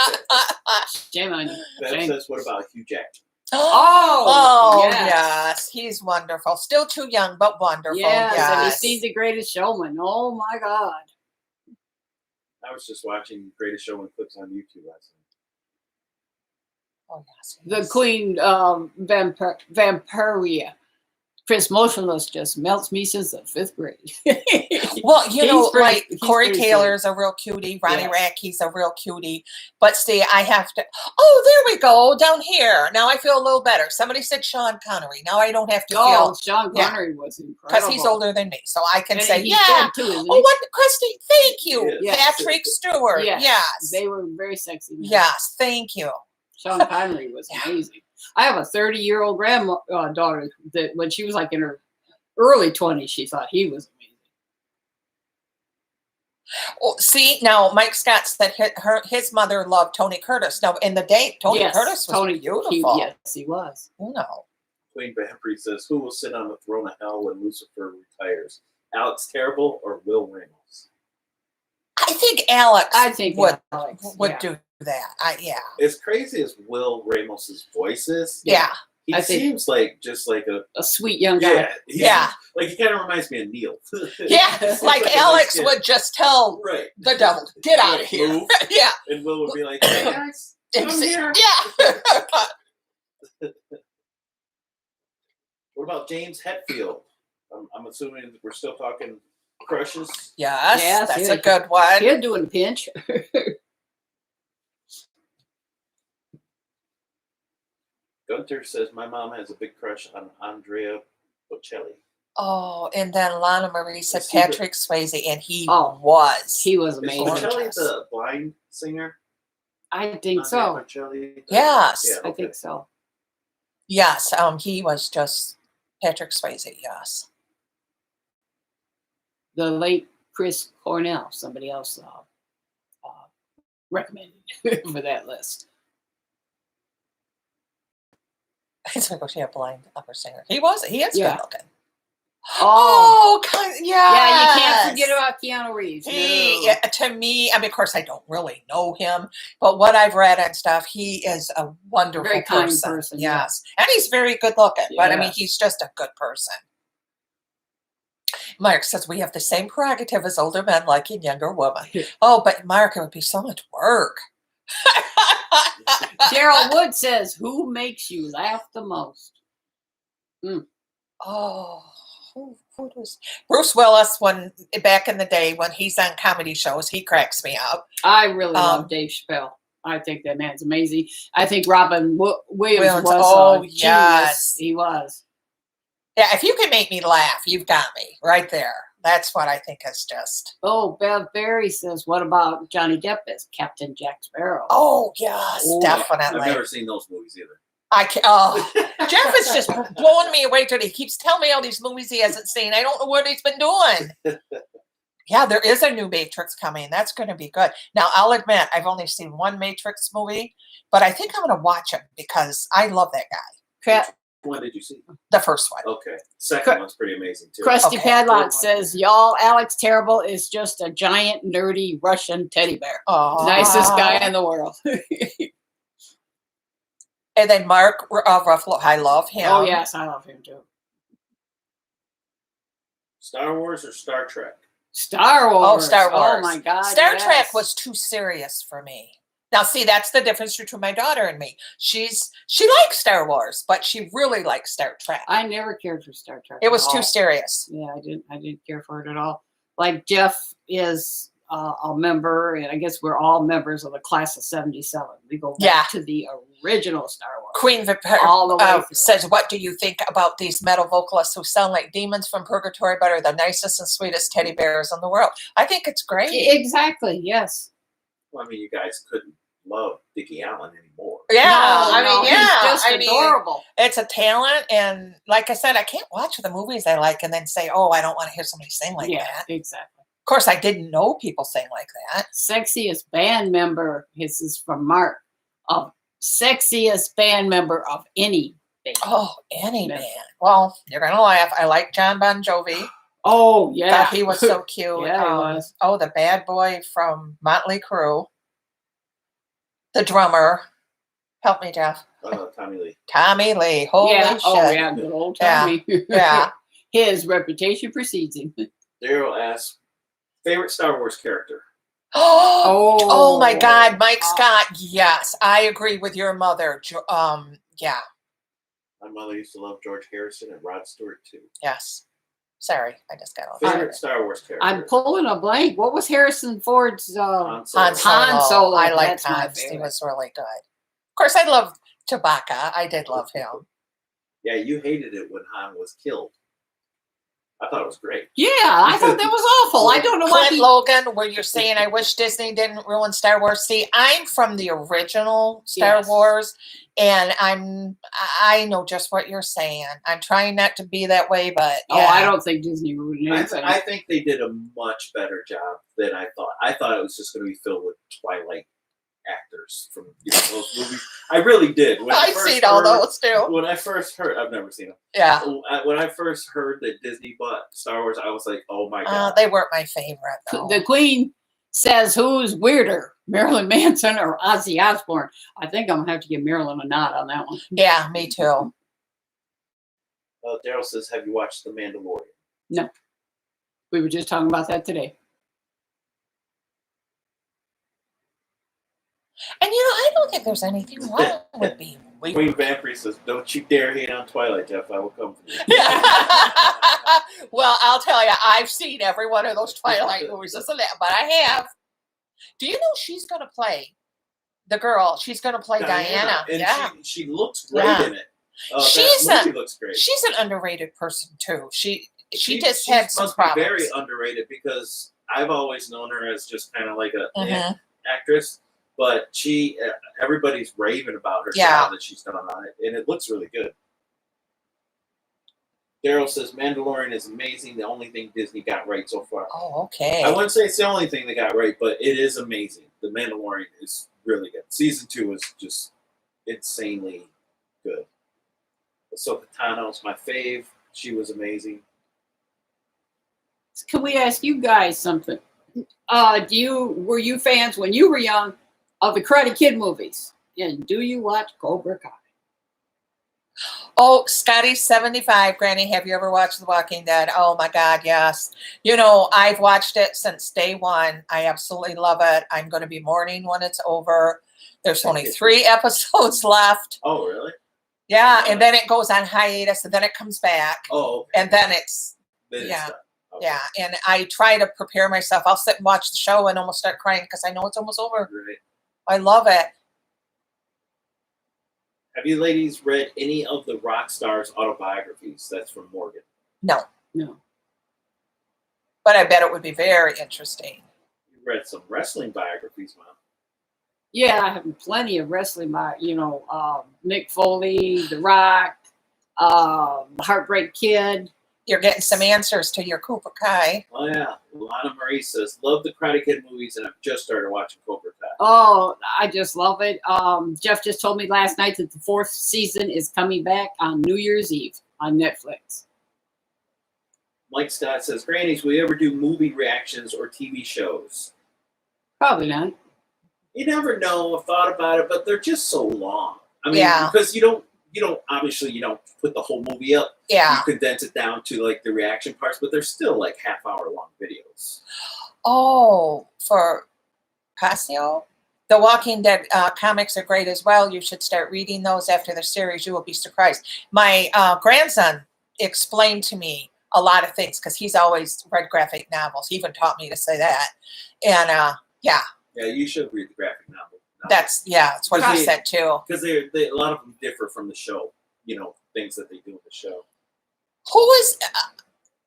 Shame on you. That Shame. says, what about Hugh Jackman? Oh, yes. yes. He's wonderful. Still too young, but wonderful. Yes, Yes. and you see The Greatest Showman. Oh my God. I was just watching Greatest Showman clips on YouTube last night. Oh, yes. The Queen Vampiria. Prince Motionless just melts me since the 5th grade. Well, you He's know, pretty- like he's Corey pretty Taylor's a real cutie. Ronnie Yes. Rackey's a real cutie. But see, I have to. Oh, there we go. Down here. Now I feel a little better. Somebody said Sean Connery. Now I don't have to Oh, feel Sean yeah. Connery was incredible. because he's older than me, so I can And say, he's yeah. dead too, isn't he? Oh, what, Christy? Thank you, Yes. Patrick Stewart. Yes. Yes. They were very sexy. Men. Yes. Thank you. Sean Connery was amazing. I have a 30-year-old granddaughter that when she was like in her early 20s, she thought he was amazing. Oh, see, now Mike Scott said his mother loved Tony Curtis. Now, in the day, Tony Yes, Curtis was Tony, beautiful. yes, he was. You know. Queen Vampire says, who will sit on the throne of hell when Lucifer retires? Alex Terrible or Will Ramos? I think Alex I think would Alex, yeah. do that. Yeah. As crazy as Will Ramos's voice is, Yeah. he I think- seems like just like A sweet young guy. yeah, Yeah. Like he kind of reminds me of Neil. Yeah. He's Like a Alex nice kid. would just tell right. the devil, get out of here. Move. Yeah. And Will would be like, hey guys, I'm here. Yeah. What about James Hetfield? I'm assuming we're still talking crushes. Yes, Yes, that's yeah. a good one. He'll do a pinch. Gunter says my mom has a big crush on Andrea Bocelli. Oh, and then Lana Marie said Let's see the- Patrick Swayze, and he Oh, was. He was Is amazing. Bocelli the blind singer? I think so. Andrea Bocelli? Yes. Yeah, I okay. think so. Yes, he was just Patrick Swayze, yes. The late Chris Cornell, somebody else recommended for that list. He's like, oh, she a blind opera singer. He is Yeah. good looking. Oh, Yeah. yeah, you can't forget about Keanu Reeves. He, No. to me, I mean, of course, I don't really know him, but what I've read and stuff, he is a wonderful Very kind person. person, Yes. And he's very good looking, but I mean, Yes. he's just a good person. Mark says we have the same prerogative as older men liking younger women. Oh, but Mark, it would be so much work. Daryl Wood says, who makes you laugh the most? Oh, who was Bruce Willis? When back in the day when he's on comedy shows, he cracks me up. I really love Dave Chappelle. I think that man's amazing. I think Robin Williams was oh, genius. yes. He was. Yeah, if you can make me laugh, you've got me right there. That's what I think is just. Oh, Bev Berry says, what about Johnny Depp as Captain Jack Sparrow? Oh yes, Oh, definitely. I've never seen those movies either. I can. Oh, Jeff is just blowing me away today. He keeps telling me all these movies he hasn't seen. I don't know what he's been doing. Yeah, there is a new Matrix coming. That's going to be good. Now, I'll admit, I've only seen one Matrix movie, but I think I'm going to watch him because I love that guy. When did you see? The first one. Okay. Second one's pretty amazing too. Krusty Okay. Padlock says, y'all, Alex Terrible is just a giant, nerdy Russian teddy bear. Oh, Nicest guy in the world. And then Mark Ruffalo, I love him. Oh, yes, I love him too. Star Wars or Star Trek? Star Wars. Oh, Star Wars. Oh, my God. Star yes. Trek was too serious for me. Now, see, that's the difference between my daughter and me. She likes Star Wars, but she really likes Star Trek. I never cared for Star Trek. It was at too all. serious. Yeah, I didn't care for it at all. Like Jeff is a member, and I guess we're all members of the class of '77. We go back Yeah. to the original Star Wars. Queen All the way through. says, "What do you think about these metal vocalists who sound like demons from purgatory, but are the nicest and sweetest teddy bears in the world?" I think it's great. Exactly. Yes. Well, I mean, you guys couldn't love Dickie Allen anymore. Yeah, No, I no, mean, yeah, he's just I mean, adorable. it's a talent, and like I said, I can't watch the movies I like and then say, "Oh, I don't want to hear somebody sing like Yeah, that." exactly. Of course, I didn't know people sang like that. Sexiest band member. This is from Mark. Sexiest band member of any band. Oh, any Yeah. man. Well, you're gonna laugh. I like John Bon Jovi. Oh yeah, Thought he was so cute. Yeah, he was. Oh, the bad boy from Motley Crue. The drummer. Help me, Jeff. Tommy Lee. Tommy Lee. Holy yeah. shit. Oh yeah, good old Yeah. Tommy. Yeah. His reputation precedes him. Daryl asks, favorite Star Wars character? Oh my God, Mike Oh. Scott. Yes, I agree with your mother. Yeah, My mother used to love George Harrison and Rod Stewart too. yes. Sorry, I just got off. Favorite Star Wars character? I'm pulling a blank. What was Harrison Ford's? Han Solo. Han Solo. I like That's my Han. He favorite. was really good. Of course, I love Chewbacca. I did love him. Yeah, you hated it when Han was killed. I thought it was great. Yeah, I thought that was awful. I don't know why. Clint Logan, where you're saying, I wish Disney didn't ruin Star Wars. See, I'm from the original Star Yes. Wars, and I know just what you're saying. I'm trying not to be that way, but Oh, yeah. I don't think Disney ruined anything. I think they did a much better job than I thought. I thought it was just going to be filled with Twilight actors from those movies. I really did. When I I've first seen all heard- those too. When I first heard, I've never seen them. Yeah. When I first heard that Disney bought Star Wars, I was like, "Oh my god!" They weren't my favorite though. The Queen says, "Who's weirder, Marilyn Manson or Ozzy Osbourne?" I think I'm gonna have to give Marilyn a nod on that one. Yeah, me too. Daryl says, "Have you watched The Mandalorian?" We were just talking about that today. And I don't think there's anything wrong with being weird. Queen Vampire says, "Don't you dare hate on Twilight, Jeff. I will come for you." Well, I'll tell you, I've seen every one of those Twilight movies, but I have. Do you know she's going to play the girl? She's going to play Diana. And Yeah. she looks great Yeah. in it. She's that movie looks great. She's an underrated person too. She just She had some must be problems. very underrated because I've always known her as just kind of like a Mhm. actress, but everybody's raving about her Yeah. job that she's done on it, and it looks really good. Daryl says Mandalorian is amazing. The only thing Disney got right so far. Oh, okay. I wouldn't say it's the only thing they got right, but it is amazing. The Mandalorian is really good. Season 2 is just insanely good. Ahsoka Tano's my fave. She was amazing. Can we ask you guys something? Were you fans when you were young of the Karate Kid movies? And do you watch Cobra Kai? Oh, Scotty75, Granny, have you ever watched The Walking Dead? Oh my God, yes. I've watched it since day one. I absolutely love it. I'm going to be mourning when it's over. There's only 3 episodes left. Oh, really? Yeah, and then it goes on hiatus, and then it comes back, Oh, okay. and then it's, Then it's yeah. done. Okay. yeah. And I try to prepare myself. I'll sit and watch the show and almost start crying because I know it's almost over. Right. I love it. Have you ladies read any of the rock stars' autobiographies? That's from Morgan. No, No. but I bet it would be very interesting. You read some wrestling biographies, Mom. Yeah, I have plenty of wrestling. Mick Foley, The Rock, Heartbreak Kid. You're getting some answers to your Cobra Kai. Oh, yeah. Lana Marie says, love the Karate Kid movies, and I've just started watching Cobra Kai. Oh, I just love it. Jeff just told me last night that the 4th season is coming back on New Year's Eve on Netflix. Mike Scott says, Grannies, will you ever do movie reactions or TV shows? Probably not. You never know. I've thought about it, but they're just so long. I mean, Yeah. because you don't put the whole movie up. Yeah. You condense it down to like the reaction parts, but they're still like half-hour long videos. Oh, for Pasio? The Walking Dead comics are great as well. You should start reading those after the series. You will be surprised. My grandson explained to me a lot of things because he's always read graphic novels. He even taught me to say that. And yeah. Yeah, you should read the graphic novel. That's what he said too. Because a lot of them differ from the show. Things that they do in the show. Who is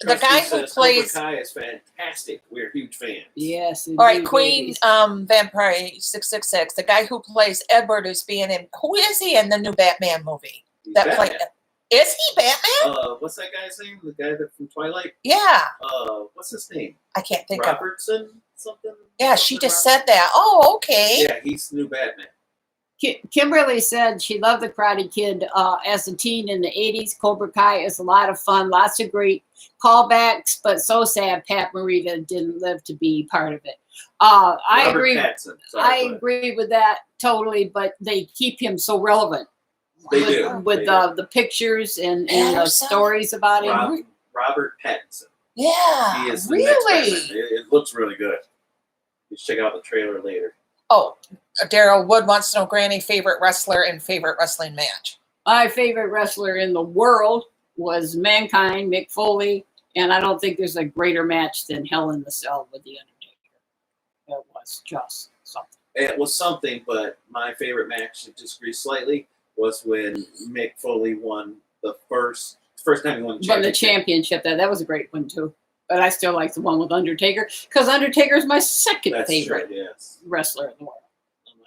the guy who plays? Cobra Kai is fantastic. We're huge fans. Yes. All right, Queen Vampire 666. The guy who plays Edward is being in. Who is he in the new Batman movie? He's That Batman. played. Is he Batman? What's that guy's name? The guy that from Twilight? Yeah. What's his name? I can't think of. Robertson? Something? Yeah, she just said that. Oh, okay. Yeah, he's the new Batman. Kimberly said she loved the Karate Kid as a teen in the 80s. Cobra Kai is a lot of fun, lots of great callbacks, but so sad Pat Morita didn't live to be part of it. I agree. Pattinson. Agree with that totally, but they keep him so relevant. They do. With the pictures and the stories about him. Robert Pattinson. Yeah. He is the really? next Batman. It looks really good. You should check out the trailer later. Oh, Daryl Wood wants to know Granny favorite wrestler and favorite wrestling match. My favorite wrestler in the world was Mankind, Mick Foley, and I don't think there's a greater match than Hell in the Cell with The Undertaker. It was just something. It was something, but my favorite match, to disagree slightly, was when Mick Foley won the first time he won the championship. But the championship, that was a great one too. But I still like the one with Undertaker because Undertaker is my second favorite wrestler in the world.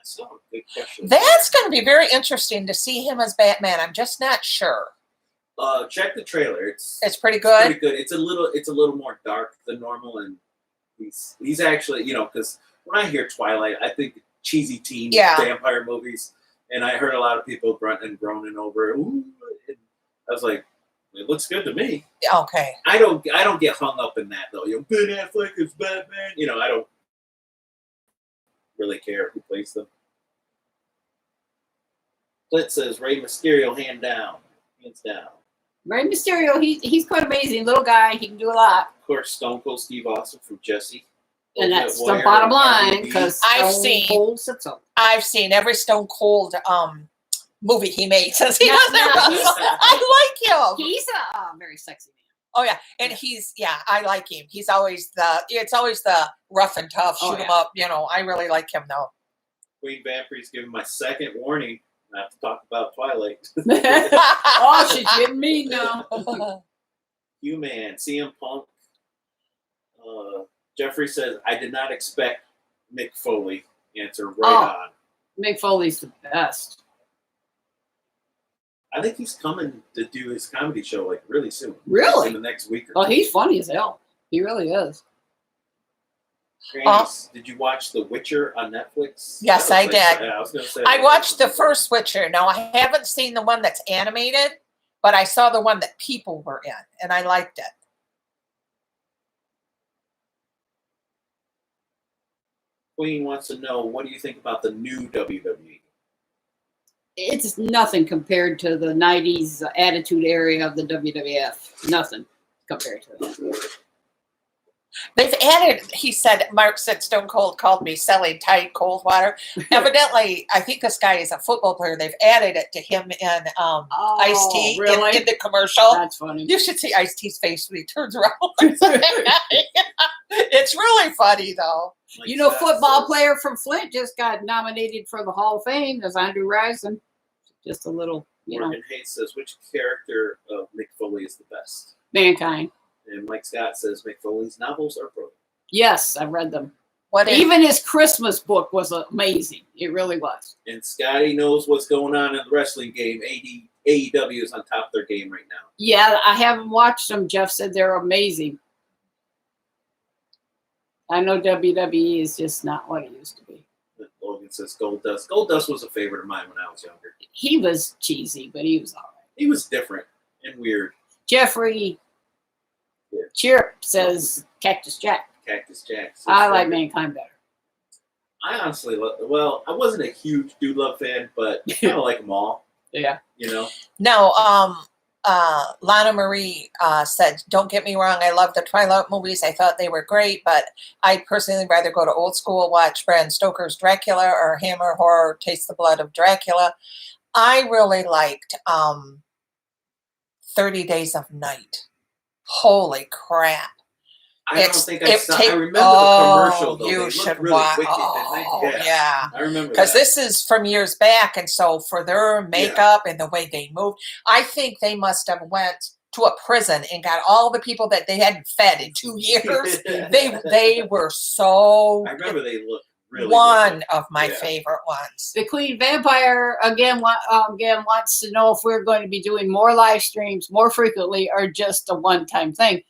So, good question. That's going to be very interesting to see him as Batman. I'm just not sure. Check the trailer. It's pretty good. Pretty good. It's a little more dark than normal, and he's actually because when I hear Twilight, I think cheesy teen vampire movies, and I heard a lot of people grunting and groaning over it. Ooh, and I was like, it looks good to me. Okay. I don't get hung up in that though. Ben Affleck is Batman. I don't really care who plays them. Clint says Rey Mysterio hands down. Rey Mysterio, he's quite amazing. Little guy, he can do a lot. Of course, Stone Cold Steve Austin from Jesse. And that's the bottom line because I've seen every Stone Cold movie he made since he was there. I like him. He's a very sexy man. Oh yeah, and I like him. He's always it's always the rough and tough, shoot him up. I really like him though. Queen Vampire's giving my second warning not to talk about Twilight. Oh, she's getting me now. Man, CM Punk. Jeffrey says, I did not expect Mick Foley. Answer on. Mick Foley's the best. I think he's coming to do his comedy show really soon. Really? In the next week or two. Oh, he's funny as hell. He really is. Grannies, did you watch The Witcher on Netflix? Yes, I did. I was going to say. I watched the first Witcher. Now, I haven't seen the one that's animated, but I saw the one that people were in, and I liked it. Queen wants to know, what do you think about the new WWE? It's nothing compared to the 90s attitude area of the WWF. Nothing compared to that. They've added, Mark said Stone Cold called me selling tight cold water. Evidently, I think this guy is a football player. They've added it to him in Ice-T really? in the commercial. That's funny. You should see Ice-T's face when he turns around. It's really funny, though. Football player from Flint just got nominated for the Hall of Fame as Andrew Rison. Just a little, Morgan Hayes says, which character of Mick Foley is the best? Mankind. And Mike Scott says Mick Foley's novels are brilliant. Yes, I've read them. Even his Christmas book was amazing. It really was. And Scotty knows what's going on in the wrestling game. AEW is on top of their game right now. Yeah, I haven't watched them. Jeff said they're amazing. I know WWE is just not what it used to be. Logan says Goldust. Goldust was a favorite of mine when I was younger. He was cheesy, but he was all right. He was different and weird. Jeffrey Chirp says Cactus Jack. Cactus Jack. I like Mankind better. I honestly, I wasn't a huge Dude Love fan, but I kind of like them all. Yeah. No, Lana Marie said, don't get me wrong, I love the Twilight movies. I thought they were great, but I'd personally rather go to old school, watch Bram Stoker's Dracula or Hammer Horror, Taste the Blood of Dracula. I really liked 30 Days of Night. Holy crap. I don't It's- think it saw. take- I remember the commercial though. You They should looked really watch. wicked, Oh, didn't they? yeah. I remember Because that. this is from years back, and so for their makeup and the way they moved, I think they must have went to a prison and got all the people that they hadn't fed in 2 years. They were so I remember they looked really one wicked. of my Yeah. favorite ones. The Queen Vampire again wants to know if we're going to be doing more live streams more frequently or just a one-time thing.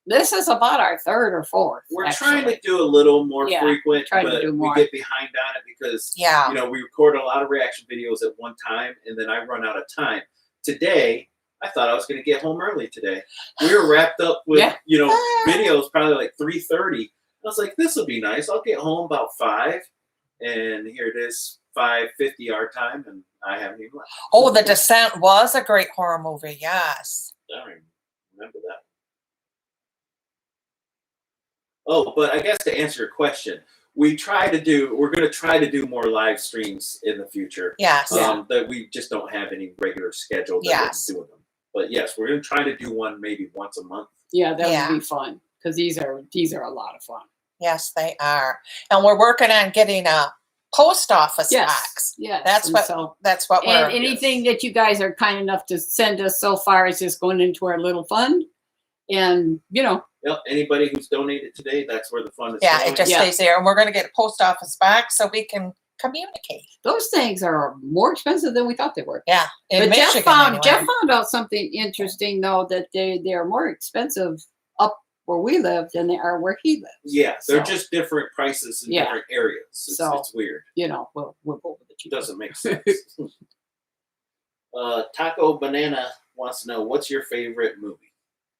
This is about our third or fourth. We're actually. trying to do a little more Yeah, frequent, trying to but do we more. get behind on it because Yeah. you know, we record a lot of reaction videos at one time, and then I run out of time. Today, I thought I was going to get home early today. We were wrapped up with Yeah. videos probably like 3:30. I was like, this will be nice. I'll get home about 5, and here it is, 5:50 our time, and I haven't even left. Oh, The Descent was a great horror movie. Yes. I don't even remember that. Oh, but I guess to answer your question, we're going to try to do more live streams in the future. Yes. That we just don't have any regular schedule that Yes. we're doing them. But yes, we're going to try to do one maybe once a month. Yeah, that Yeah. would be fun because these are a lot of fun. Yes, they are. And we're working on getting a post office box. Yes, That's and what so- that's what we're And anything that you guys are kind enough to send us so far is just going into our little fund, and Yep, anybody who's donated today, that's where the fund is yeah, going. it just Yeah. stays there. And we're gonna get a post office box so we can communicate. those things are more expensive than we thought they were. Yeah. In But Michigan, Jeff anyway. found out something interesting though, that they are more expensive up where we live than they are where he lives. Yeah, they're So, just different prices in Yeah. different areas. It's weird. we'll go with the It cheapest. doesn't make sense. Taco Banana wants to know, what's your favorite movie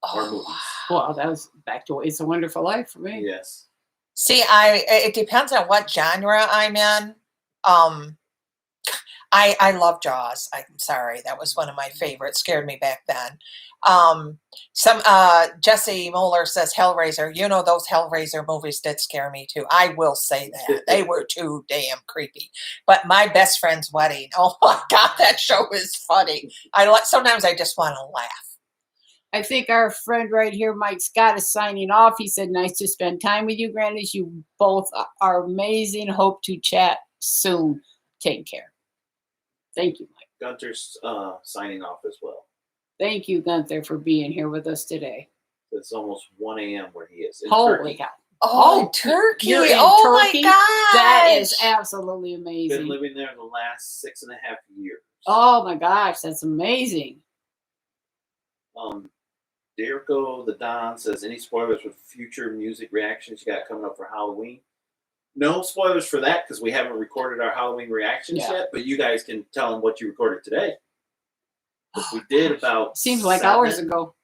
or Oh, movies? Well, that was back to It's a Wonderful Life for me. Yes. see, it depends on what genre I'm in. I love Jaws. I'm sorry, that was one of my favorites. Scared me back then. Jesse Moeller says Hellraiser. You know, those Hellraiser movies did scare me too. I will say that they were too damn creepy. But My Best Friend's Wedding. Oh my God, that show is funny. Sometimes I just want to laugh. I think our friend right here, Mike Scott, is signing off. He said, nice to spend time with you, Grannies. You both are amazing. Hope to chat soon. Take care. Thank you, Mike. Gunter's signing off as well. Thank you, Gunther, for being here with us today. It's almost 1 a.m. where he is. In Holy Turkey. cow. Oh, Oh, Turkey. you're in Oh Turkey? my God. That is absolutely Been amazing. living there the last 6.5 years. Oh my gosh, that's amazing. Derico the Don says, any spoilers for future music reactions you got coming up for Halloween? No spoilers for that because we haven't recorded our Halloween reactions Yeah. yet, but you guys can tell them what you recorded today. 'Cause we did about Seems like 7. hours ago.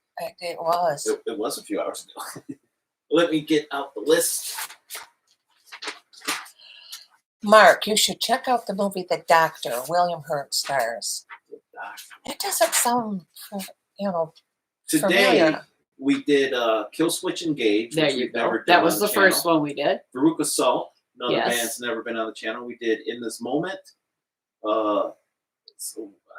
It was. It was a few hours ago. Let me get out the list. Mark, you should check out the movie The Doctor. William Hurt stars. It doesn't sound, Today familiar. we did Kill Switch Engage. There which you we've go. never done That on was the channel. first one we did. Veruca Salt, another Yes. band's never been on the channel. We did In This Moment. So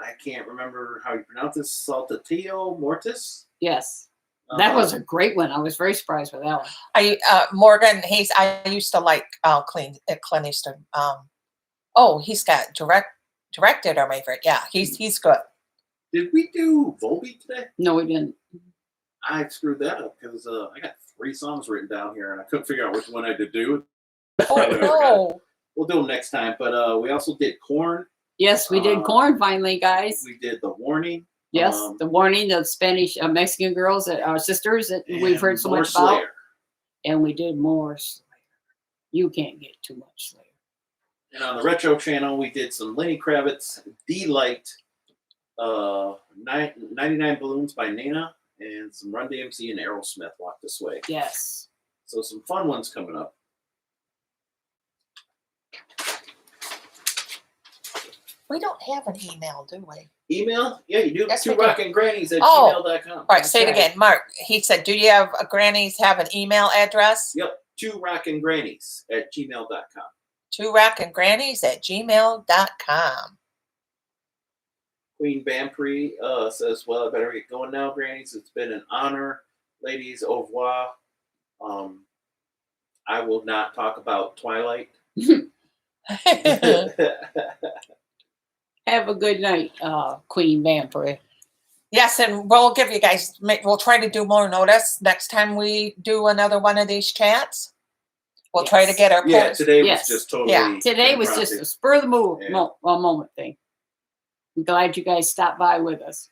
I can't remember how you pronounce this. Saltatio Mortis. Yes. That was Uh, a great one. I was very surprised with that one. Morgan, I used to like Clint Eastwood. He's got directed our favorite. Yeah, he's good. Did we do Volbeat today? No, we didn't. I screwed that up because I got 3 songs written down here and I couldn't figure out which one I had to do. Oh no. We'll do them next time. But we also did Korn. Yes, we did Corn finally, guys. We did The Warning. Yes, the warning, the Spanish Mexican girls, that our sisters that we've heard so more much about. Slayer. And we did more Slayer. You can't get too much Slayer. And on the Retro channel, we did some Lenny Kravitz, D-Light, 99 Balloons by Nana, and some Run DMC and Aerosmith, Walk This Way. Yes. So some fun ones coming up. We don't have an email, do we? Email? Yeah, you do. Yes, we Two do. Rockin' Grannies at Oh. gmail.com. All right, say it right. again. Mark, he said, do you have Grannies have an email address? Yep, 2 Rockin' Grannies at gmail.com. 2rockinggrannies@gmail.com. Queen Vampire says, well, I better get going now, Grannies. It's been an honor ladies, au revoir. I will not talk about Twilight. Have a good night, Queen Vampire. Yes, and we'll give you guys, we'll try to do more notice next time we do another one of these chats. We'll try to Yes. get our Yeah, points. today Yes. was just totally. Yeah. Today was just impromptu. a spur of the Yeah. moment thing. I'm glad you guys stopped by with us.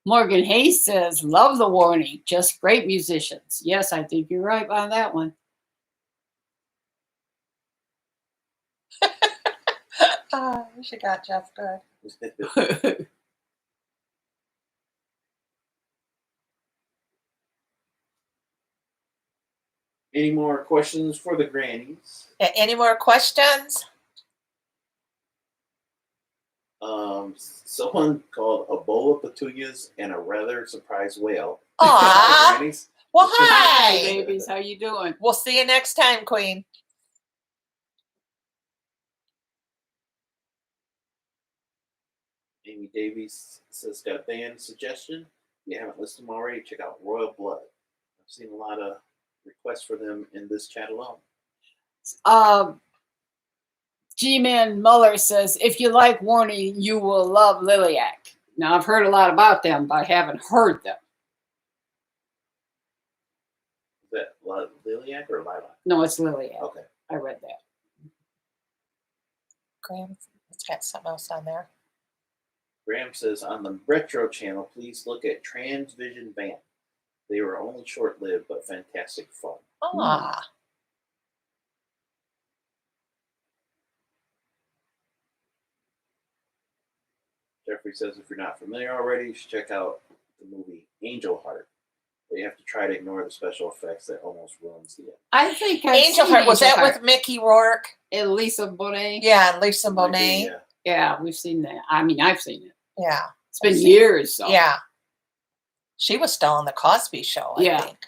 Morgan Hayes says, love the warning. Just great musicians. Yes, I think you're right on that one. She got Jeff good. Any more questions for the grannies? Any more questions? Someone called a bowl of petunias and a rather surprised whale. Aw. Grannies. Well, Hi, hi. babies. How you doing? We'll see you next time, Queen. Amy Davies says, got a band suggestion. If you haven't listened to them already, check out Royal Blood. I've seen a lot of requests for them in this chat alone. G-Man Muller says, if you like Warning, you will love Liliac. Now, I've heard a lot about them, but I haven't heard them. Is that Liliac or Lilac? No, it's Liliac. Okay. I read that. Graham, it's got something else on there. Graham says, on the Retro channel, please look at Transvision Band. They were only short-lived, but fantastic fun. Ah. Jeffrey says, if you're not familiar already, you should check out the movie Angel Heart. But you have to try to ignore the special effects that almost ruins the end. I think I've Angel seen Heart, was Angel that Heart. with Mickey Rourke? And Lisa Bonet? Yeah, and Lisa Might be, Bonet. yeah. Yeah, we've seen that. I mean, I've seen it. Yeah. It's been years. So. Yeah. She was still on the Cosby Show, I Yeah. think.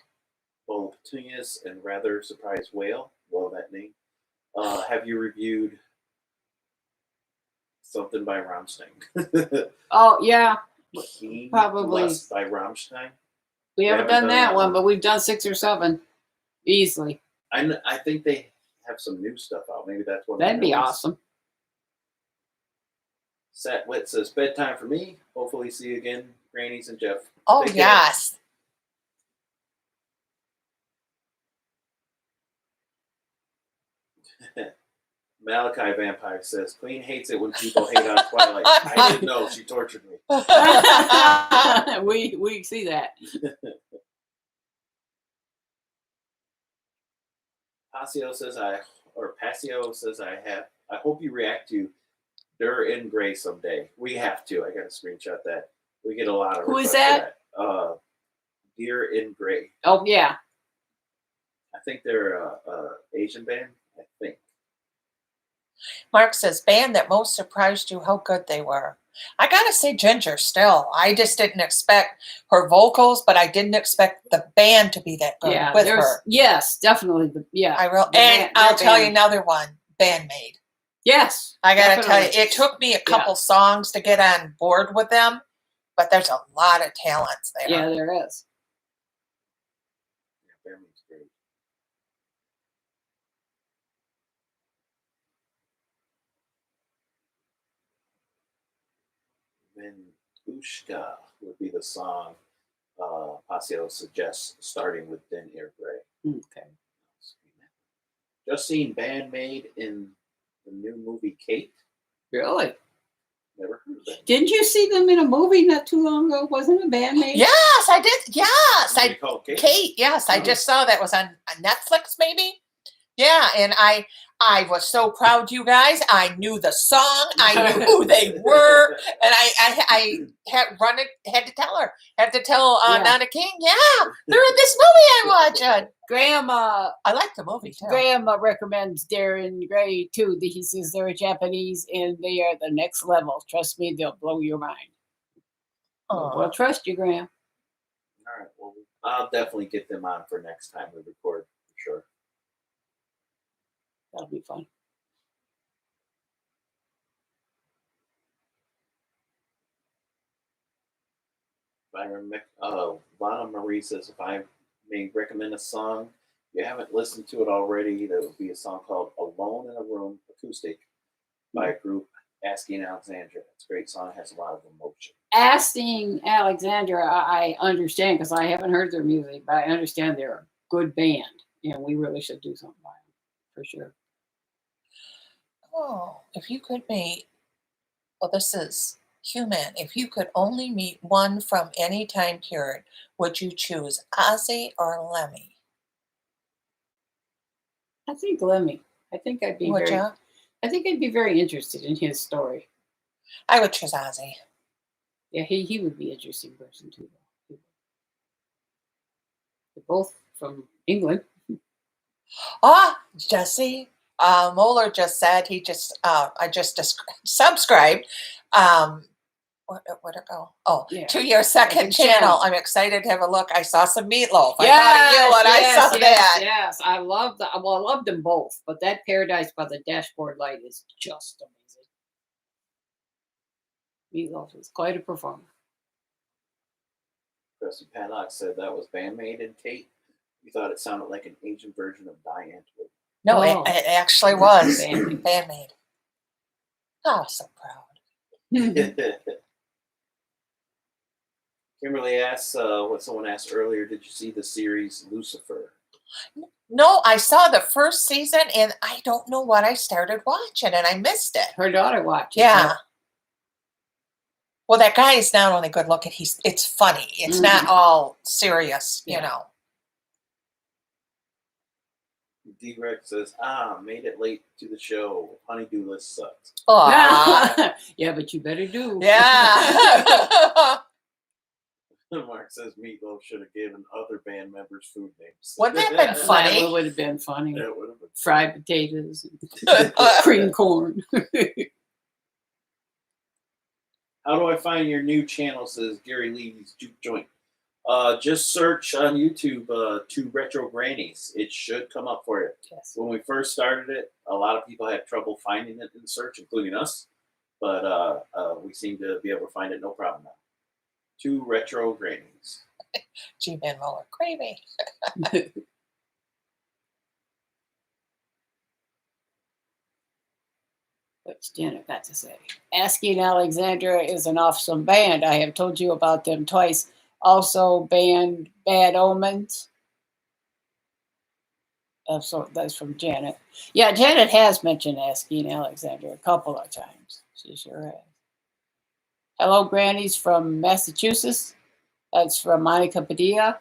Bowl of Petunias and rather surprised whale. Love that name. Have you reviewed something by Rammstein? Oh, yeah. Keen Probably. Lust by Rammstein. We haven't done that one, but we've done 6 or 7 easily. I think they have some new stuff out. Maybe that's one. That'd be awesome. Sat Wit says bedtime for me. Hopefully see you again, Grannies and Jeff. Oh, Take care. yes. Malachi Vampire says Queen hates it when people hate on Twilight. I didn't know. She tortured me. we see that. Passio says I hope you react to Der in Gray someday. We have to. I got to screenshot that. We get a lot of Who is requests for that. Deer in Gray. Oh, yeah. I think they're a Asian band. I think. Mark says, band that most surprised you how good they were. I gotta say Ginger still. I just didn't expect her vocals, but I didn't expect the band to be that good Yeah, with there's- her. Yes, definitely. And band- I'll their tell you band. another one, Bandmade. Yes. I gotta tell you, definitely. it took me a couple songs to get on board with them, but there's a lot of talents there. Yeah, there is. Yeah, Bandmade's great. Venushka would be the song Passio suggests starting with Den Ear Gray. Okay. Just seen Bandmade in the new movie Kate. Really? Never heard of that. Didn't you see them in a movie not too long ago? Wasn't it Bandmade? Yes, I did. Yes, Movie called Kate. Kate, yes, I Oh. just saw that was on Netflix, maybe. Yeah, and I was so proud, you guys. I knew the song, I knew who they were, and I had to tell her, had to tell Yeah. Nana King, yeah, they're in this movie I watched. Graham, I like the movie too. Graham recommends Darren Gray too. He says they're Japanese and they are the next level. Trust me, they'll blow your mind. Aw. Well, trust you, Graham. All right. Well, I'll definitely get them on for next time we record for sure. That'll be fun. Lana Marie says, if I may recommend a song you haven't listened to it already, there would be a song called Alone in a Room Acoustic by a group Asking Alexandria. It's a great song. It has a lot of emotion. Asking Alexandra, I understand because I haven't heard their music, but I understand they're a good band. And we really should do something by them, for sure. Oh, if you could meet, well, this is human. If you could only meet one from any time period, would you choose Ozzy or Lemmy? I think Lemmy. I think I'd be Would very. you? I think I'd be very interested in his story. I would choose Ozzy. Yeah, he would be an interesting person too. They're both from England. Ah, Jesse Moeller just said he just I just subscribed. Where'd it go? Oh, Yeah. to your second channel. channel. I'm excited to have a look. I saw some Meatloaf. I thought of you when I saw that. Yes, I love I loved them both, but that Paradise by the Dashboard Light is just amazing. Meatloaf is quite a performer. Preston Paddock said that was Bandmate and Kate. We thought it sounded like an Asian version of Diane. No, Oh. it actually was Bandmate. Bandmate. Oh, so proud. Kimberly asks what someone asked earlier. Did you see the series Lucifer? No, I saw the first season, and I don't know what I started watching, and I missed it. Her daughter watched. Yeah. Well, that guy is not only good looking, it's funny. It's not all serious, you know. D-Rex says, made it late to the show. Honeydew List sucks. Aw. Yeah, but you better do. Yeah. Mark says Meatloaf should have given other band members food names. Wouldn't that have been funny? That would have been funny. That would have been Fried potatoes, and cream corn. How do I find your new channel? Says Gary Lee's Juke Joint. Just search on YouTube Two Retro Grannies. It should come up for you. Yes. When we first started it, a lot of people had trouble finding it in search, including us. But we seem to be able to find it no problem now. Two Retro Grannies. G-Man Roller. Gravy. What's Janet got to say? Asking Alexandra is an awesome band. I have told you about them twice. Also, band Bad Omens. So that's from Janet. Yeah, Janet has mentioned Asking Alexandra a couple of times. She sure has. Hello, Grannies from Massachusetts. That's from Monica Padilla.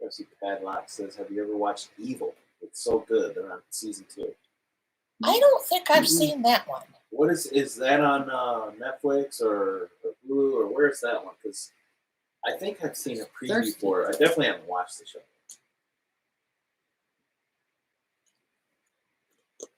Percy Padlock says, have you ever watched Evil? It's so good. They're on season 2. I don't think I've seen that one. What is that on Netflix or Hulu or where's that one? Because I think I've seen a preview for it. I definitely haven't watched the show.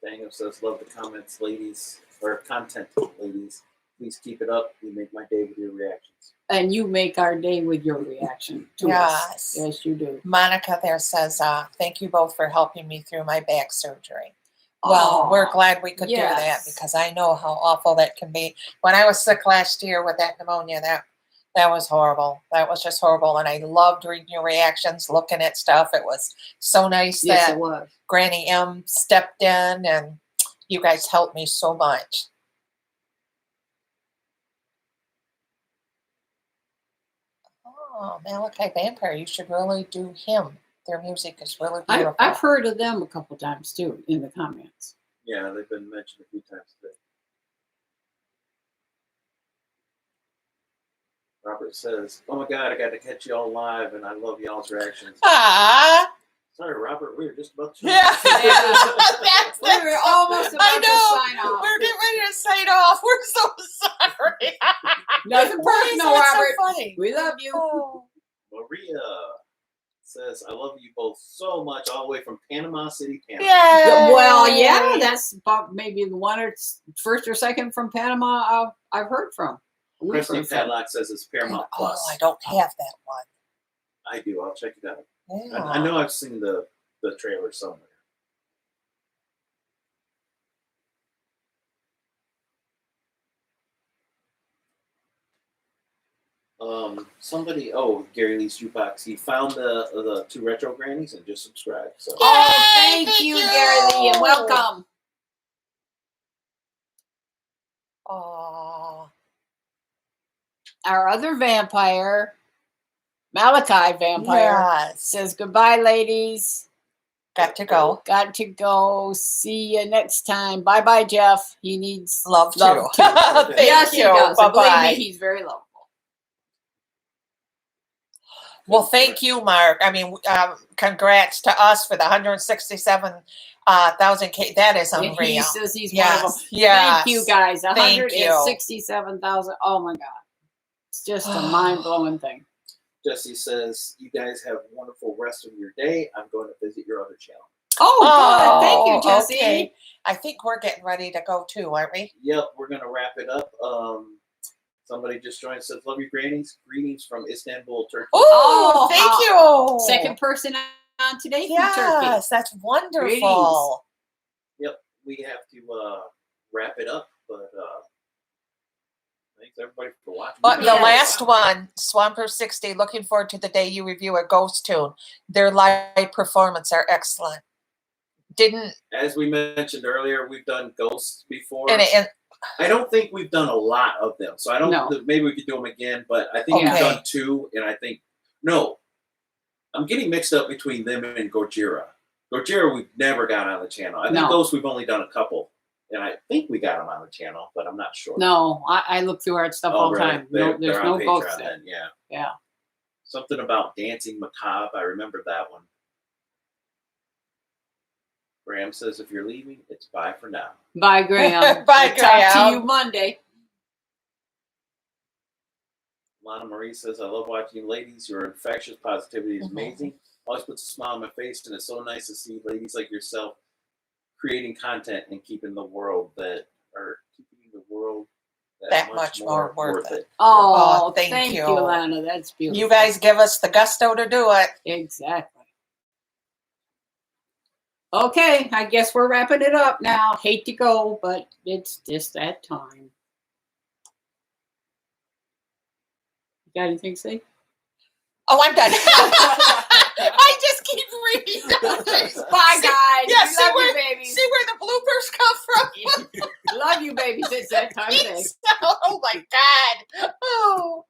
Daniel says, love the comments, ladies, or content, ladies. Please keep it up. You make my day with your reactions. And you make our day with your reaction to us. Yes, you do. Monica there says, thank you both for helping me through my back surgery. Well, we're glad we could do that because I know how awful that can be. When I was sick last year with that pneumonia, that was horrible. That was just horrible. And I loved reading your reactions, looking at stuff. It was so nice that it was. Granny M stepped in and you guys helped me so much. Oh, Malachi Vampire, you should really do him. Their music is really beautiful. I've heard of them a couple times too in the comments. Yeah, they've been mentioned a few times today. Robert says, oh my God, I got to catch y'all live and I love y'all's reactions. Ah. Sorry, Robert, we were just about to. Yeah. We were almost about to sign off. We're getting ready to sign off. We're so sorry. Nothing personal, Robert. So funny? We love you. Oh. Maria says, I love you both so much, all the way from Panama City, Panama. Yeah. Well, yeah, that's about maybe the one or first or second from Panama I've heard from. Preston Padlock says it's Paramount Plus. Oh, I don't have that one. I do. I'll check it out. Yeah. I know I've seen the trailer somewhere. Somebody, Gary Lee's Jukebox, he found the 2 retro grannies and just subscribed. So Oh, thank you, Gary Lee, and welcome. Oh, Our other vampire, Malachi Vampire, yes. says goodbye, ladies. Got to go. Got to go. See you next time. Bye, bye, Jeff. He needs Love love too. too. Thank Yes, you. he does. Bye And believe bye. me, he's very lovable. Well, thank you, Mark. I mean, congrats to us for the 167,000 K. That is And unreal. he says he's one of them. Yes. Yes. Thank you, guys. Thank you. 167,000. Oh my God. It's just a mind blowing thing. Jesse says, you guys have a wonderful rest of your day. I'm going to visit your other channel. Oh, good. Thank you, Jesse. Okay. I think we're getting ready to go too, aren't we? Yep, we're going to wrap it up. Somebody just joined, says, love you, grannies. Greetings from Istanbul, Turkey. Oh, thank you. Second person on today from Yes, Turkey. that's wonderful. Greetings. Yep, we have to wrap it up, but thanks everybody for watching. But the Yes. last one, Swamper 60, looking forward to the day you review a ghost tune. Their live performance are excellent. As we mentioned earlier, we've done ghosts before. And I don't think we've done a lot of them, so I don't. No. Maybe we could do them again, but I think we've Okay. done 2, and I think no, I'm getting mixed up between them and Gojira. Gojira we've never got on the channel. I think No. those we've only done a couple, and I think we got them on the channel, but I'm not sure. No, I look through our stuff all the really? time. No, there's They're no on ghosts Patreon there. then, yeah. Yeah. Something about Dancing Macabre. I remember that one. Graham says, if you're leaving, it's bye for now. Bye, Graham. Bye, We'll talk Graham. to you Monday. Lana Marie says, I love watching you ladies. Your infectious positivity is Mhm. amazing. Always puts a smile on my face, and it's so nice to see ladies like yourself creating content and keeping the world that much more worth it. Oh, Oh, thank thank you. you, Lana. That's beautiful. You guys give us the gusto to do it. Exactly. Okay, I guess we're wrapping it up now. Hate to go, but it's just that time. You got anything to say? Oh, I'm done. I just keep reading. Bye, guys. Yeah, We love you, babies. See where the bloopers come from? Love you, babies. It's that time of day. Oh my God. Oh.